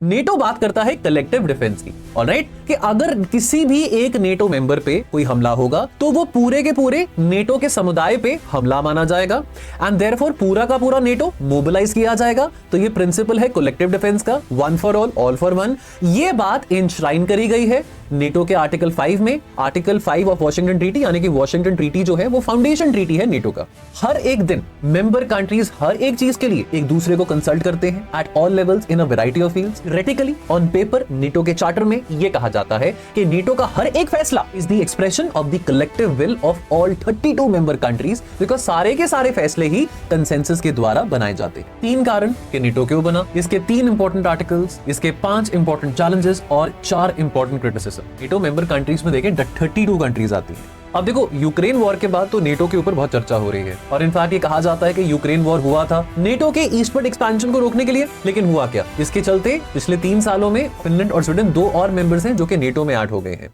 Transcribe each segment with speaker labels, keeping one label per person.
Speaker 1: NATO बात करता है कलेक्टिव डिफेंस की, ऑलराइट, कि अगर किसी भी एक नेटो मेंबर पे कोई हमला होगा तो वो पूरे के पूरे नेटो के समुदाय पे हमला माना जाएगा एंड देयरफॉर पूरा का पूरा नेटो मोबिलाइज किया जाएगा। तो ये प्रिंसिपल है कलेक्टिव डिफेंस का, one for all for one. ये बात इंश्राइन करी गई है नेटो के आर्टिकल 5 में, आर्टिकल 5 ऑफ वॉशिंगटन ट्रीटी, यानी कि वॉशिंगटन ट्रीटी जो है वो फाउंडेशन ट्रीटी है नेटो का। हर एक दिन मेंबर कंट्रीज हर एक चीज के लिए एक दूसरे को कंसल्ट करते हैं at all levels in a variety of fields. Theoretically on paper NATO के चार्टर में यह कहा जाता है कि नेटो का हर एक फैसला is the expression of the collective will of all 32 member countries, because सारे के सारे फैसले ही कंसेंसस के द्वारा बनाए जाते हैं। 3 कारण कि नेटो क्यों बना, इसके 3 इंपॉर्टेंट आर्टिकल्स, इसके 5 इंपॉर्टेंट चैलेंजेस और 4 important criticism. NATO member countries में देखें 32 कंट्रीज आती हैं। अब देखो यूक्रेन वॉर के बाद तो नेटो के ऊपर बहुत चर्चा हो रही है और इनफैक्ट ये कहा जाता है कि यूक्रेन वॉर हुआ था नेटो के ईस्टवर्ड एक्सपेंशन को रोकने के लिए, लेकिन हुआ क्या? इसके चलते पिछले 3 सालों में फिनलैंड और स्वीडन 2 और मेंबर्स हैं जो कि नेटो में ऐड हो गए हैं।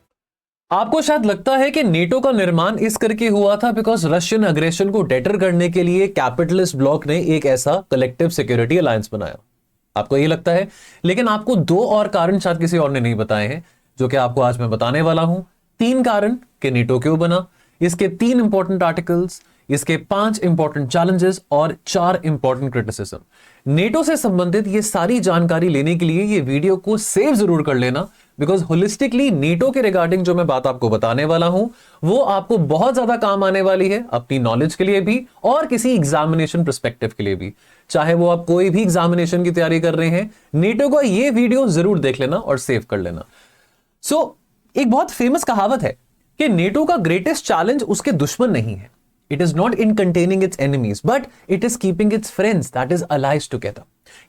Speaker 1: आपको शायद लगता है कि नेटो का निर्माण इस करके हुआ था बिकॉज रशियन अग्रेशन को डेटर करने के लिए कैपिटलिस्ट ब्लॉक ने एक ऐसा कलेक्टिव सिक्योरिटी अलायंस बनाया। आपको ये लगता है, लेकिन आपको 2 और कारण शायद किसी और ने नहीं बताए हैं जो कि आपको आज मैं बताने वाला हूं। 3 कारण कि नेटो क्यों बना, इसके 3 इंपॉर्टेंट आर्टिकल्स, इसके 5 इंपॉर्टेंट चैलेंजेस और 4 इंपॉर्टेंट क्रिटिसिज्म। नेटो से संबंधित ये सारी जानकारी लेने के लिए ये वीडियो को सेव जरूर कर लेना, बिकॉज होलिस्टिकली नेटो के रिगार्डिंग जो मैं बात आपको बताने वाला हूं वो आपको बहुत ज्यादा काम आने वाली है, अपनी नॉलेज के लिए भी और किसी एग्जामिनेशन पर्सपेक्टिव के लिए भी। चाहे वो आप कोई भी एग्जामिनेशन की तैयारी कर रहे हैं, नेटो का ये वीडियो जरूर देख लेना और सेव कर लेना। एक बहुत फेमस कहावत है कि नेटो का ग्रेटेस्ट चैलेंज उसके दुश्मन नहीं है, it is not in containing its enemies but it is keeping its friends that is allies together.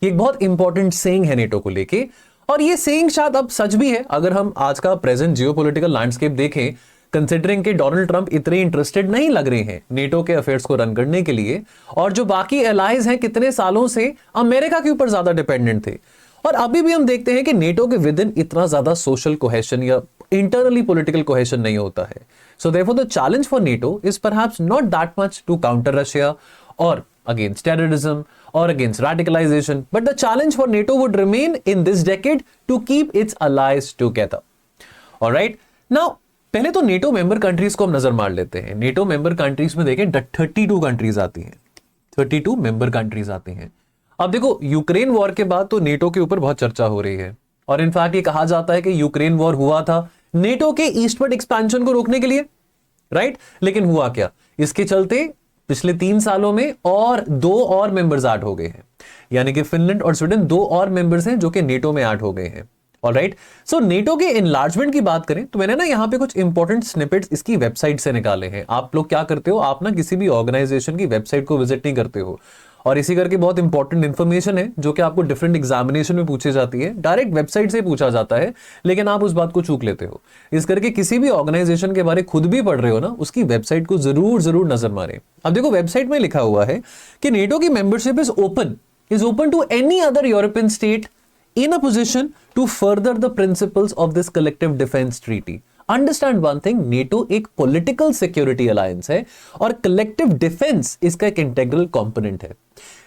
Speaker 1: ये एक बहुत इंपॉर्टेंट सेइंग है नेटो को लेके, और ये सेइंग शायद अब सच भी है अगर हम आज का प्रेजेंट जियोपॉलिटिकल लैंडस्केप देखें, कंसिडरिंग कि डोनाल्ड ट्रंप इतने इंटरेस्टेड नहीं लग रहे हैं नेटो के अफेयर्स को रन करने के लिए, और जो बाकी एलाइज हैं कितने सालों से अमेरिका के ऊपर ज्यादा डिपेंडेंट थे। और अभी भी हम देखते हैं कि नेटो के विद इन इतना ज्यादा सोशल कोहेशन या इंटरनली पॉलिटिकल कोहेशन नहीं होता है। So therefore the challenge for NATO is perhaps not that much to counter Russia और against terrorism or against radicalization, but the challenge for NATO would remain in this decade to keep its allies together. Alright, now पहले तो NATO member countries को हम नजर मार लेते हैं। NATO member countries में देखें 32 कंट्रीज आती हैं, 32 मेंबर कंट्रीज आती हैं। अब देखो यूक्रेन वॉर के बाद तो नेटो के ऊपर बहुत चर्चा हो रही है और इनफैक्ट ये कहा जाता है कि यूक्रेन वॉर हुआ था नेटो के ईस्टवर्ड एक्सपेंशन को रोकने के लिए, राइट? लेकिन हुआ क्या? इसके चलते पिछले 3 सालों में और 2 और मेंबर्स ऐड हो गए हैं, यानी कि फिनलैंड और स्वीडन 2 और मेंबर्स हैं जो कि नेटो में ऐड हो गए हैं। ऑलराइट, सो नेटो के एनलार्जमेंट की बात करें तो मैंने ना यहाँ पे कुछ इंपॉर्टेंट स्निपेट्स इसकी वेबसाइट से निकाले हैं। आप लोग क्या करते हो, आप ना किसी भी ऑर्गेनाइजेशन की वेबसाइट को विजिट नहीं करते हो, और इसी करके बहुत इंपॉर्टेंट इंफॉर्मेशन है जो कि आपको डिफरेंट एग्जामिनेशन में पूछी जाती है, डायरेक्ट वेबसाइट से पूछा जाता है, लेकिन आप उस बात को चूक लेते हो। इस करके किसी भी ऑर्गेनाइजेशन के बारे खुद भी पढ़ रहे हो ना, उसकी वेबसाइट को जरूर नजर मारें। अब देखो वेबसाइट में लिखा हुआ है कि नेटो की membership is open to any other European state in a position to further the principles of this collective defense treaty. Understand one thing, NATO एक political security alliance है और collective defense इसका एक integral component है।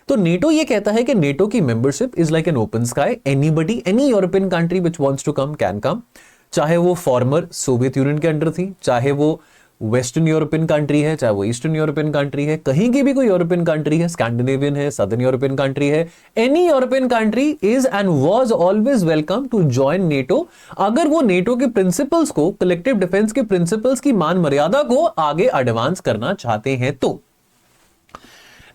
Speaker 1: तो NATO ये कहता है कि NATO की membership is like an open sky, anybody, any European country which wants to come can come, चाहे वो former सोवियत यूनियन के अंडर थी, चाहे वो वेस्टर्न यूरोपियन कंट्री है, चाहे वो ईस्टर्न यूरोपियन कंट्री है, कहीं की भी कोई यूरोपियन कंट्री है, स्कैंडिनेवियन है, सदर्न यूरोपियन कंट्री है, any European country is and was always welcome to join NATO, अगर वो नेटो के प्रिंसिपल्स को, कलेक्टिव डिफेंस के प्रिंसिपल्स की मान मर्यादा को आगे एडवांस करना चाहते हैं। तो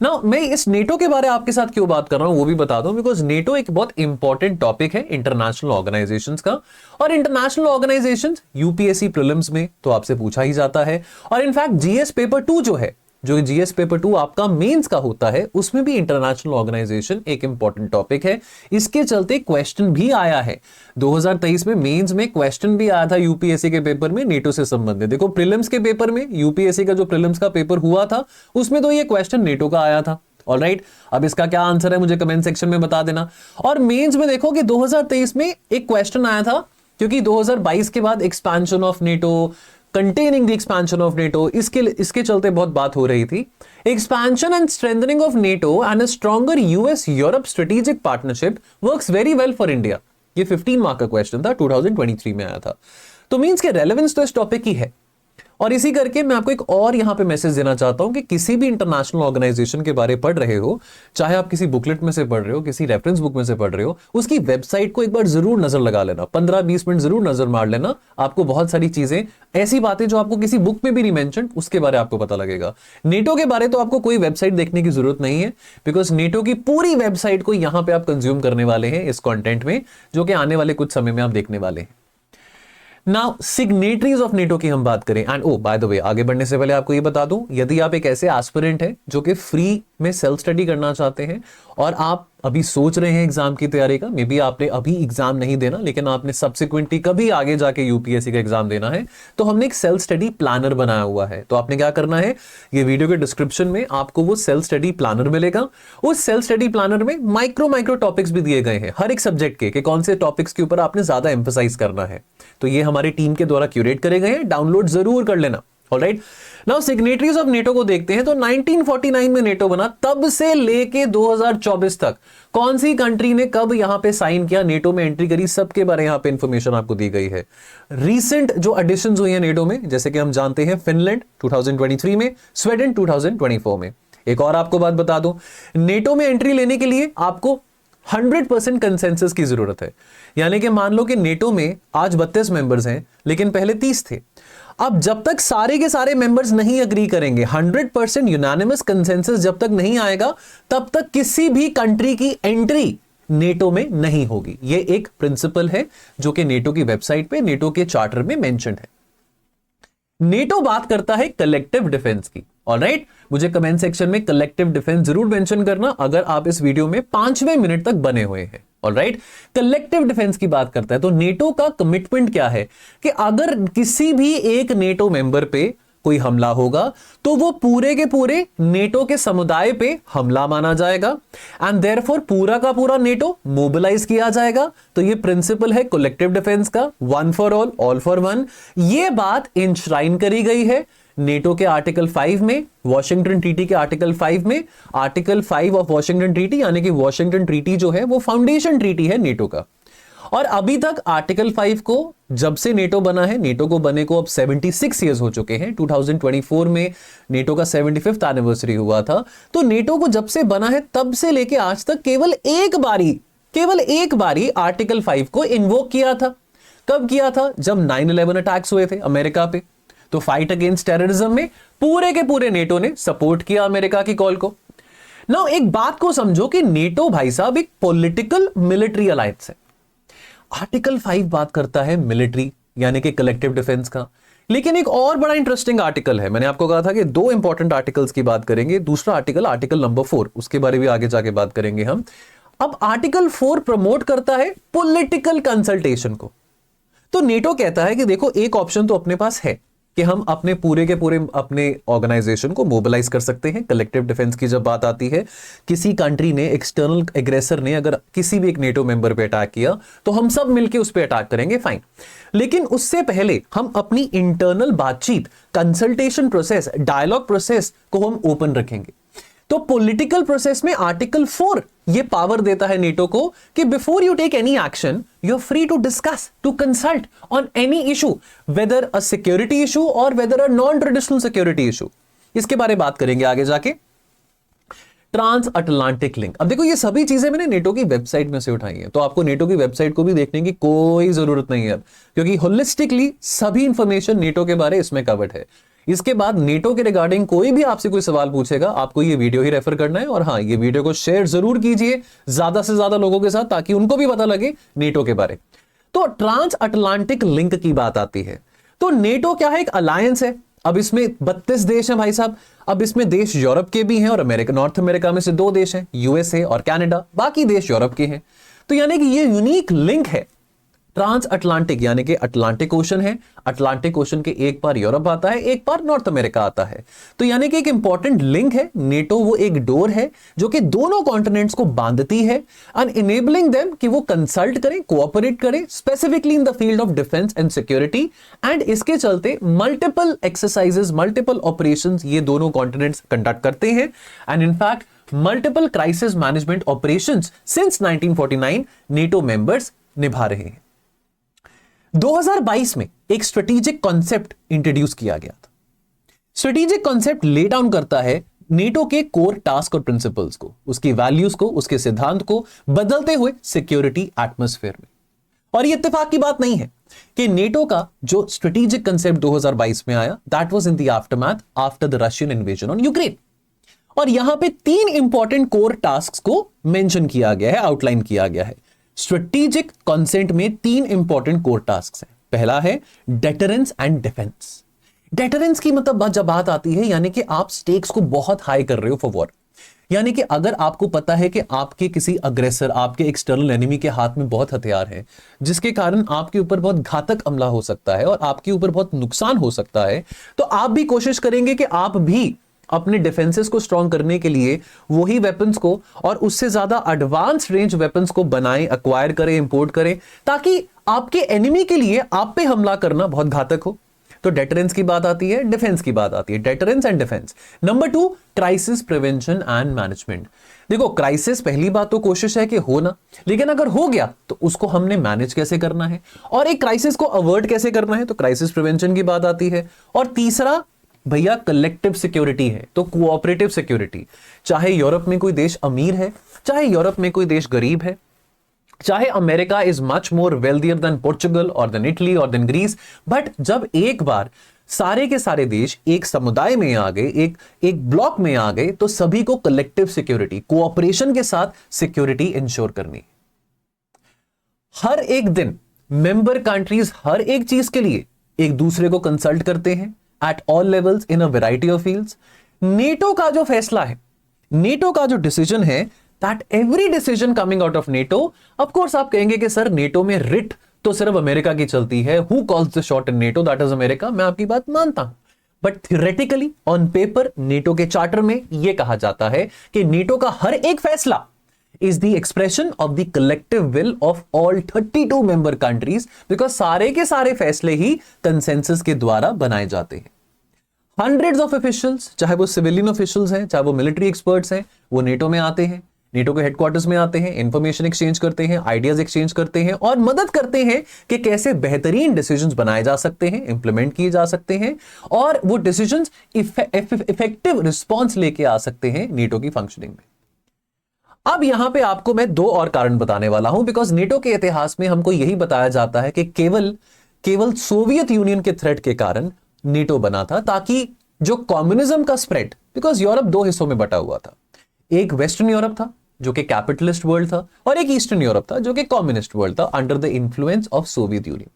Speaker 1: ना मैं इस नेटो के बारे में आपके साथ क्यों बात कर रहा हूं वो भी बता दूं, बिकॉज नेटो एक बहुत इंपॉर्टेंट टॉपिक है इंटरनेशनल ऑर्गेनाइजेशंस का, और इंटरनेशनल ऑर्गेनाइजेशंस यूपीएससी प्रीलिम्स में तो आपसे पूछा ही जाता है, और इनफैक्ट जीएस पेपर 2 जो है, जो जीएस पेपर 2 आपका मेंस का होता है, उसमें भी इंटरनेशनल ऑर्गेनाइजेशन एक इंपॉर्टेंट टॉपिक है। इसके चलते क्वेश्चन भी आया है 2023 में, मेंस में क्वेश्चन भी आया था यूपीएससी के पेपर में नेटो से संबंधित। देखो प्रीलिम्स के पेपर में, यूपीएससी का जो प्रीलिम्स का पेपर हुआ था उसमें तो ये क्वेश्चन नेटो का आया था। ऑलराइट, अब इसका क्या आंसर है मुझे कमेंट सेक्शन में बता देना। और मेंस में देखो कि 2023 में एक क्वेश्चन आया था, क्योंकि 2022 के बाद expansion of NATO, containing the expansion of NATO, इसके चलते बहुत बात हो रही थी। Expansion and strengthening of NATO and a stronger US Europe strategic partnership works very well for India. ये 15 मार्क का क्वेश्चन था, 2023 में आया था। तो मींस के रेलेवेंस तो इस टॉपिक की है। और इसी करके मैं आपको एक और यहां पे मैसेज देना चाहता हूं कि किसी भी इंटरनेशनल ऑर्गेनाइजेशन के बारे पढ़ रहे हो, चाहे आप किसी बुकलेट में से पढ़ रहे हो, किसी रेफरेंस बुक में से पढ़ रहे हो, उसकी वेबसाइट को एक बार जरूर नजर लगा लेना, 15-20 मिनट जरूर नजर मार लेना। आपको बहुत सारी चीजें, ऐसी बातें जो आपको किसी बुक में भी नहीं मेंशन, उसके बारे आपको पता लगेगा। नेटो के बारे तो आपको कोई वेबसाइट देखने की जरूरत नहीं है, बिकॉज नेटो की पूरी वेबसाइट को यहां पर आप कंज्यूम करने वाले हैं इस कॉन्टेंट में, जो कि आने वाले कुछ समय में आप देखने वाले हैं। नाउ सिग्नेटरीज ऑफ नेटो की हम बात करें, and oh by the way, आगे बढ़ने से पहले आपको ये बता दूं, यदि आप एक ऐसे एस्पिरेंट हैं जो कि फ्री में सेल्फ स्टडी करना चाहते हैं और आप अभी सोच रहे हैं एग्जाम की तैयारी का, मे बी आपने अभी एग्जाम नहीं देना लेकिन आपने सब्सिक्वेंटली कभी आगे जाके यूपीएससी का एग्जाम देना है, तो हमने एक सेल्फ स्टडी प्लानर बनाया हुआ है। तो आपने क्या करना है, ये वीडियो के डिस्क्रिप्शन में आपको वो सेल्फ स्टडी प्लानर मिलेगा। उस सेल्फ स्टडी प्लानर में माइक्रो टॉपिक्स भी दिए गए हैं हर एक सब्जेक्ट के, कि कौन से टॉपिक्स के ऊपर आपने ज्यादा एम्फसाइज करना है। तो ये हमारी टीम के द्वारा क्यूरेट करे गए हैं, डाउनलोड जरूर कर लेना। Alright, now signatories of NATO को देखते हैं। तो 1949 में नेटो बना, तब से लेके 2024 तक कौन सी कंट्री ने कब यहां पे साइन किया, नेटो में एंट्री करी, सबके बारे यहां पे इंफॉर्मेशन आपको दी गई है। रीसेंट जो एडिशंस हुई हैं नेटो में, जैसे कि हम जानते हैं फिनलैंड 2023 में, स्वीडन 2024 में। एक और आपको बात बता दूं, नेटो में एंट्री लेने के लिए आपको 100% कंसेंसस की जरूरत है। यानी कि मान लो कि नेटो में आज 32 मेंबर्स हैं, लेकिन पहले 30 थे। अब जब तक सारे के सारे मेंबर्स नहीं अग्री करेंगे, 100% यूनानिमस कंसेंसस जब तक नहीं आएगा, तब तक किसी भी कंट्री की एंट्री नेटो में नहीं होगी। यह एक प्रिंसिपल है जो कि नेटो की वेबसाइट पे, नेटो के चार्टर में मेंशन्ड है। नेटो बात करता है कलेक्टिव डिफेंस की। ऑलराइट, मुझे कमेंट सेक्शन में कलेक्टिव डिफेंस जरूर मेंशन करना अगर आप इस वीडियो में 5वें मिनट तक बने हुए हैं। ऑलराइट, कलेक्टिव डिफेंस की बात करता है। तो नेटो का कमिटमेंट क्या है कि अगर किसी भी एक नेटो मेंबर पे कोई हमला होगा तो वो पूरे के पूरे नेटो के समुदाय पे हमला माना जाएगा, एंड देयरफॉर पूरा का पूरा नेटो मोबिलाइज किया जाएगा। तो ये प्रिंसिपल है कलेक्टिव डिफेंस का, one for all for one. ये बात इंश्राइन करी गई है नेटो के आर्टिकल 5 में, वॉशिंगटन ट्रीटी के आर्टिकल 5 में। आर्टिकल 5 ऑफ वॉशिंगटन ट्रीटी, यानी कि वॉशिंगटन ट्रीटी जो है वो फाउंडेशन ट्रीटी है नेटो का। और अभी तक आर्टिकल 5 को, जब से नेटो बना है, नेटो को बने को अब 76 ईयर्स हो चुके हैं। 2024 में नेटो का 75th एनिवर्सरी हुआ था। तो नेटो को जब से बना है तब से लेके आज तक केवल एक बारी आर्टिकल 5 को इन्वोक किया था। कब किया था? जब 9/11 अटैक्स हुए थे अमेरिका पे। तो फाइट अगेंस्ट टेररिज्म में पूरे के पूरे नेटो ने सपोर्ट किया अमेरिका की कॉल को। नाउ एक बात को समझो कि नेटो भाई साहब एक पॉलिटिकल मिलिट्री अलायंस है। आर्टिकल 5 बात करता है मिलिट्री यानी कि कलेक्टिव डिफेंस का, लेकिन एक और बड़ा इंटरेस्टिंग आर्टिकल है। मैंने आपको कहा था कि 2 इंपॉर्टेंट आर्टिकल्स की बात करेंगे। दूसरा आर्टिकल नंबर 4, उसके बारे में आगे जाके बात करेंगे हम। अब आर्टिकल 4 प्रमोट करता है पॉलिटिकल कंसल्टेशन को। तो नेटो कहता है कि देखो, एक ऑप्शन तो अपने पास है कि हम अपने पूरे के पूरे अपने ऑर्गेनाइजेशन को मोबिलाइज कर सकते हैं। कलेक्टिव डिफेंस की जब बात आती है, किसी कंट्री ने, एक्सटर्नल एग्रेसर ने अगर किसी भी एक नेटो मेंबर पे अटैक किया तो हम सब मिलके उस पे अटैक करेंगे, फाइन। लेकिन उससे पहले हम अपनी इंटरनल बातचीत, कंसल्टेशन प्रोसेस, डायलॉग प्रोसेस को हम ओपन रखेंगे। तो पॉलिटिकल प्रोसेस में आर्टिकल 4 ये पावर देता है नेटो को कि before you take any action, you are free to discuss, to consult on any issue, whether a security issue और whether a non traditional security issue. इसके बारे में बात करेंगे आगे जाके। ट्रांस अटलांटिक लिंक, अब देखो ये सभी चीजें मैंने नेटो की वेबसाइट में से उठाई हैं, तो आपको नेटो की वेबसाइट को भी देखने की कोई जरूरत नहीं है, क्योंकि होलिस्टिकली सभी इंफॉर्मेशन नेटो के बारे इसमें कवर्ड है। इसके बाद नेटो के रिगार्डिंग कोई भी आपसे कोई सवाल पूछेगा, आपको ये वीडियो ही रेफर करना है। और हाँ, ये वीडियो को शेयर जरूर कीजिए ज्यादा से ज्यादा लोगों के साथ, ताकि उनको भी पता लगे नेटो के बारे। तो ट्रांस अटलांटिक लिंक की बात आती है। तो नेटो क्या है? एक अलायंस है। अब इसमें 32 देश हैं भाई साहब। अब इसमें देश यूरोप के भी हैं और अमेरिका, नॉर्थ अमेरिका में से 2 देश हैं, यूएसए और कनाडा। बाकी देश यूरोप के हैं। तो यानी कि ये यूनिक लिंक है ट्रांस अटलांटिक, यानी कि अटलांटिक ओशन है। अटलांटिक ओशन के एक पार यूरोप आता है, एक पार नॉर्थ अमेरिका आता है। तो यानी कि एक इंपॉर्टेंट लिंक है। नेटो वो एक डोर है जो कि दोनों कॉन्टिनेंट्स को बांधती है, एंड इनेबलिंग देम कि वो कंसल्ट करें, कोऑपरेट करें, specifically in the field of defence and security. And इसके चलते मल्टीपल एक्सरसाइजेस, मल्टीपल ऑपरेशंस ये दोनों कॉन्टिनेंट्स कंडक्ट करते हैं। And in fact multiple crisis management operations since 1949 NATO members निभा रहे हैं। 2022 में एक स्ट्रेटेजिक कॉन्सेप्ट इंट्रोड्यूस किया गया था। स्ट्रेटेजिक कॉन्सेप्ट ले डाउन करता है नेटो के कोर टास्क और प्रिंसिपल्स को, उसकी वैल्यूज को, उसके सिद्धांत को बदलते हुए सिक्योरिटी एटमॉस्फेयर में। और ये इत्तेफाक की बात नहीं है कि नेटो का जो स्ट्रेटेजिक कॉन्सेप्ट 2022 में आया, that was in the aftermath after the Russian invasion on Ukraine. और यहां पे 3 इंपॉर्टेंट कोर टास्क को मेंशन किया गया है, आउटलाइन किया गया है। स्ट्रेटेजिक कॉन्सेप्ट में 3 इंपॉर्टेंट कोर टास्क हैं। पहला है डेटरेंस एंड डिफेंस। डेटरेंस की मतलब जब बात आती है, यानी कि आप स्टेक्स को बहुत हाई कर रहे हो फॉर वॉर। यानी कि अगर आपको पता है कि आपके किसी अग्रेसर, आपके एक्सटर्नल एनिमी के हाथ में बहुत हथियार है, जिसके कारण आपके ऊपर बहुत घातक हमला हो सकता है और आपके ऊपर बहुत नुकसान हो सकता है, तो आप भी कोशिश करेंगे कि आप भी अपने डिफेंसेस को स्ट्रॉन्ग करने के लिए वही वेपन्स को और उससे ज्यादा एडवांस रेंज वेपन्स को बनाएं, अक्वायर करें, इंपोर्ट करें, ताकि आपके एनिमी के लिए आप पे हमला करना बहुत घातक हो। तो डेटरेंस की बात आती है, डिफेंस की बात आती है, deterrence and defence. Number 2, crisis prevention and management. देखो, क्राइसिस पहली बात तो कोशिश है कि हो ना, लेकिन अगर हो गया तो उसको हमने मैनेज कैसे करना है और एक क्राइसिस को अवॉइड कैसे करना है, तो क्राइसिस प्रिवेंशन की बात आती है। और तीसरा भैया कलेक्टिव सिक्योरिटी है, तो कोऑपरेटिव सिक्योरिटी। चाहे यूरोप में कोई देश अमीर है, चाहे यूरोप में कोई देश गरीब है, चाहे America is much more wealthier than Portugal और देन इटली और देन ग्रीस, बट जब एक बार सारे के सारे देश एक समुदाय में आ गए, एक ब्लॉक में आ गए, तो सभी को कलेक्टिव सिक्योरिटी, कोऑपरेशन के साथ सिक्योरिटी इंश्योर करनी। हर एक दिन मेंबर कंट्रीज हर एक चीज के लिए एक दूसरे को कंसल्ट करते हैं at all levels in a variety of fields. NATO का जो फैसला है, नेटो का जो डिसीजन है, that every decision coming out of NATO, of course आप कहेंगे कि सर नेटो में रिट तो सिर्फ अमेरिका की चलती है, who calls the shot in NATO, that is America. मैं आपकी बात मानता हूं, but theoretically on paper NATO के चार्टर में यह कहा जाता है कि नेटो का हर एक फैसला is the expression of the collective will of all 32 member countries, because सारे के सारे फैसले ही कंसेंसस के द्वारा बनाए जाते हैं। हंड्रेड्स ऑफ ऑफिशियल्स, चाहे वो सिविलियन ऑफिशियल्स हैं, चाहे वो मिलिट्री एक्सपर्ट्स हैं, वो नेटो में आते हैं, नेटो के हेडक्वार्टर्स में आते हैं, इंफॉर्मेशन एक्सचेंज करते हैं, आइडियाज एक्सचेंज करते हैं और मदद करते हैं कि कैसे बेहतरीन डिसीजंस बनाए जा सकते हैं, इंप्लीमेंट किए जा सकते हैं और वो डिसीजंस इफेक्टिव रिस्पॉन्स लेके आ सकते हैं नेटो की फंक्शनिंग में। अब यहां पे आपको मैं 2 और कारण बताने वाला हूं, बिकॉज नेटो के इतिहास में हमको यही बताया जाता है कि केवल सोवियत यूनियन के थ्रेट के कारण नेटो बना था, ताकि जो कम्युनिज्म का स्प्रेड, बिकॉज यूरोप 2 हिस्सों में बटा हुआ था, एक वेस्टर्न यूरोप था जो कि कैपिटलिस्ट वर्ल्ड था और एक ईस्टर्न यूरोप था जो कि कम्युनिस्ट वर्ल्ड था under the influence of Soviet union.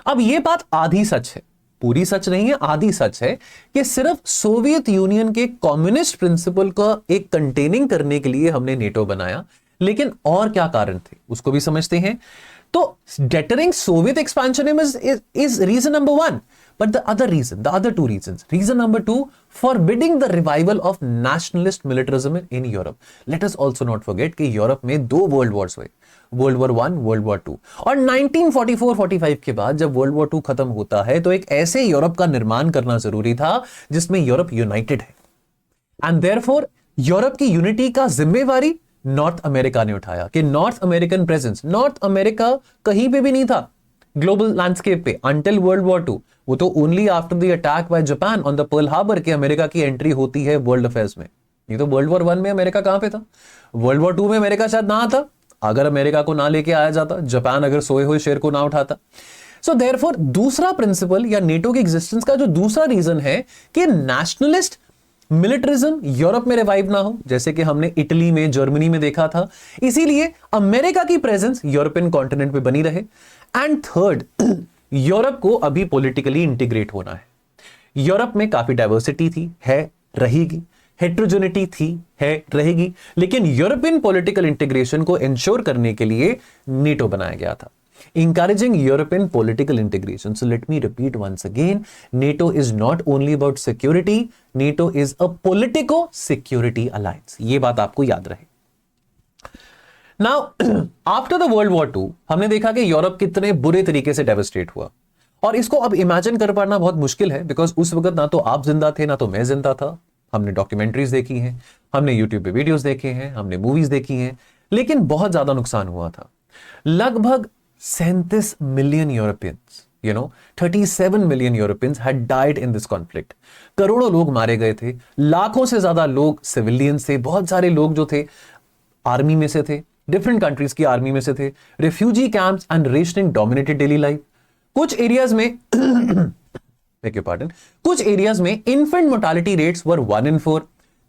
Speaker 1: अब यह बात आधी सच है, पूरी सच नहीं है, आधी सच है कि सिर्फ सोवियत यूनियन के कम्युनिस्ट प्रिंसिपल को एक कंटेनिंग करने के लिए हमने नेटो बनाया, लेकिन और क्या कारण थे उसको भी समझते हैं। तो deterring Soviet expansionism is reason number 1, but the other two reasons. Reason number 2, forbidding the revival of nationalist militarism in Europe. Let us also not forget कि यूरोप में 2 वर्ल्ड वॉर्स हुए, वर्ल्ड वॉर 1, वर्ल्ड वॉर 2, और 1944-45 के बाद जब world war 2 खत्म होता है तो एक ऐसे यूरोप का निर्माण करना जरूरी था जिसमें यूरोप यूनाइटेड है, एंड देयरफॉर यूरोप की यूनिटी का जिम्मेवारी नॉर्थ अमेरिका ने उठाया कि north American presence, north America कहीं पे भी नहीं था ग्लोबल लैंडस्केप पे अंटिल वर्ल्ड वॉर 2। वो तो only after the attack by Japan on the Pearl Harbor के अमेरिका की एंट्री होती है वर्ल्ड अफेयर्स में। नहीं तो वर्ल्ड वॉर 1 में अमेरिका कहां पे था, वर्ल्ड वॉर 2 में अमेरिका शायद ना आता, अगर अमेरिका को ना लेके आया जाता, जापान अगर सोए हुए शेर को ना उठाता। सो देयरफॉर दूसरा प्रिंसिपल या नेटो की एग्जिस्टेंस का जो दूसरा रीजन है कि नेशनलिस्ट मिलिटरिज्म यूरोप में रिवाइव ना हो, जैसे कि हमने इटली में, जर्मनी में देखा था, इसीलिए अमेरिका की प्रेजेंस यूरोपियन कॉन्टिनेंट पे बनी रहे। एंड थर्ड, यूरोप को अभी पॉलिटिकली इंटीग्रेट होना है। यूरोप में काफी डाइवर्सिटी थी, है, रहेगी, हेट्रोजेनिटी थी, है, रहेगी, लेकिन यूरोपियन पॉलिटिकल इंटीग्रेशन को इंश्योर करने के लिए नेटो बनाया गया था, encouraging European political integration. So let me repeat once again, NATO is not only about security, NATO is a politico-security alliance. ये बात आपको याद रहे। Now, after the World War II, हमने देखा कि यूरोप कितने बुरे तरीके से डेवस्टेट हुआ, और इसको अब इमेजिन कर पाना बहुत मुश्किल है, बिकॉज उस वक्त ना तो आप जिंदा थे ना तो मैं जिंदा था। हमने डॉक्यूमेंट्रीज देखी हैं, हमने यूट्यूब पे वीडियोस देखे हैं, हमने मूवीज देखी हैं, लेकिन बहुत ज्यादा नुकसान हुआ था। लगभग 37 million Europeans, 37 million Europeans had died in this conflict. करोड़ों लोग मारे गए थे, लाखों से ज्यादा लोग सिविलियंस थे, बहुत सारे लोग जो थे आर्मी में से थे, डिफरेंट कंट्रीज की आर्मी में से थे। Refugee camps and rationing dominated daily life. कुछ एरियाज में कुछ एरियाज में infant mortality rates were 1 in 4।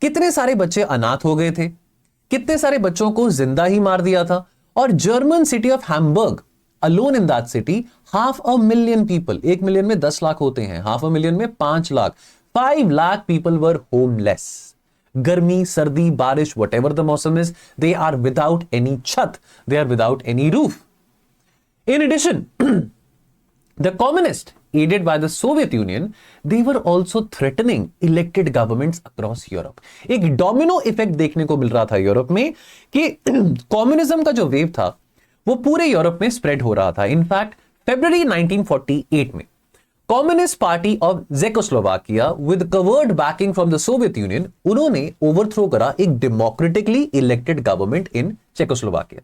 Speaker 1: कितने सारे बच्चे अनाथ हो गए थे, कितने सारे बच्चों को जिंदा ही मार दिया था। और German city of Hamburg, alone in that city, 500,000 people, 1 million में 10 लाख होते हैं, 500,000 में 5 lakh, 5 lakh people were homeless. गर्मी, सर्दी, बारिश, whatever the मौसम is, they are without any छत, they are without any roof. In addition, the communists, aided by the Soviet Union, they were also threatening elected governments across Europe. एक domino effect देखने को मिल रहा था Europe में कि communism का जो वेव था वो पूरे यूरोप में स्प्रेड हो रहा था। इनफैक्ट फरवरी 1948 में communist party of Czechoslovakia with covered backing from the Soviet Union, उन्होंने ओवरथ्रो करा एक democratically elected government in Czechoslovakia.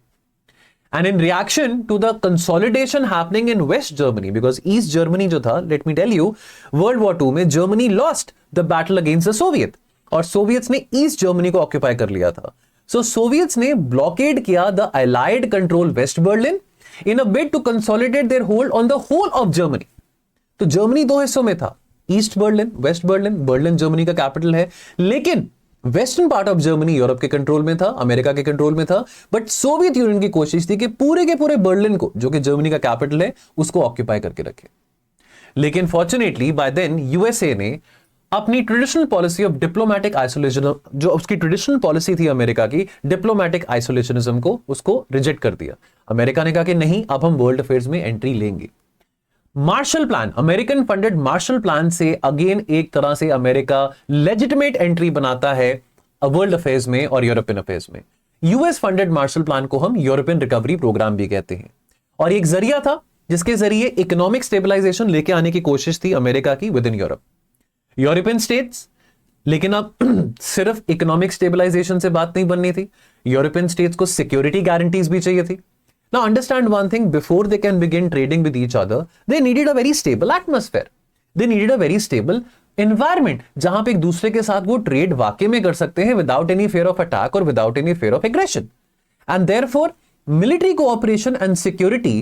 Speaker 1: And in reaction to the consolidation happening in West Germany, because East Germany जो था, let me tell you, World War II में Germany lost the battle against the Soviet, और Soviets ने East Germany को occupy कर लिया था। So Soviets ने ब्लॉकेड किया the Allied control West Berlin in a bid to consolidate their hold on the whole of Germany। तो Germany दो हिस्सों में था, east Berlin, west Berlin. Berlin Germany का कैपिटल है, लेकिन western part of Germany Europe के कंट्रोल में था, अमेरिका के कंट्रोल में था। बट सोवियत यूनियन की कोशिश थी कि पूरे के पूरे बर्लिन को, जो कि जर्मनी का कैपिटल है, उसको ऑक्यूपाई करके रखे। लेकिन फॉर्चुनेटली बाय देन यूएसए ने अपनी traditional policy of diplomatic isolation, जो उसकी ट्रेडिशनल पॉलिसी थी अमेरिका की, डिप्लोमेटिक आइसोलेशनिज्म को, उसको रिजेक्ट कर दिया। अमेरिका ने कहा कि नहीं, अब हम वर्ल्ड अफेयर्स में एंट्री लेंगे। Marshall plan, American funded Marshall plan से अगेन एक तरह से अमेरिका लेजिटिमेट एंट्री बनाता है वर्ल्ड अफेयर्स में और यूरोपियन अफेयर्स में। यूएस फंडेड मार्शल प्लान को हम यूरोपियन रिकवरी प्रोग्राम भी कहते हैं, और एक जरिया था जिसके जरिए इकोनॉमिक स्टेबलाइजेशन लेके आने की कोशिश थी अमेरिका की with in Europe, European states. लेकिन अब सिर्फ इकोनॉमिक स्टेबलाइजेशन से बात नहीं बननी थी, यूरोपियन स्टेट्स को सिक्योरिटी गारंटीज भी चाहिए थी। Now understand one thing, before they can begin trading with each other, they needed a very stable atmosphere. They needed a very stable environment, जहां पे एक दूसरे के साथ वो ट्रेड वाकई में कर सकते हैं without any fear of attack और without any fear of aggression. And therefore, military cooperation and security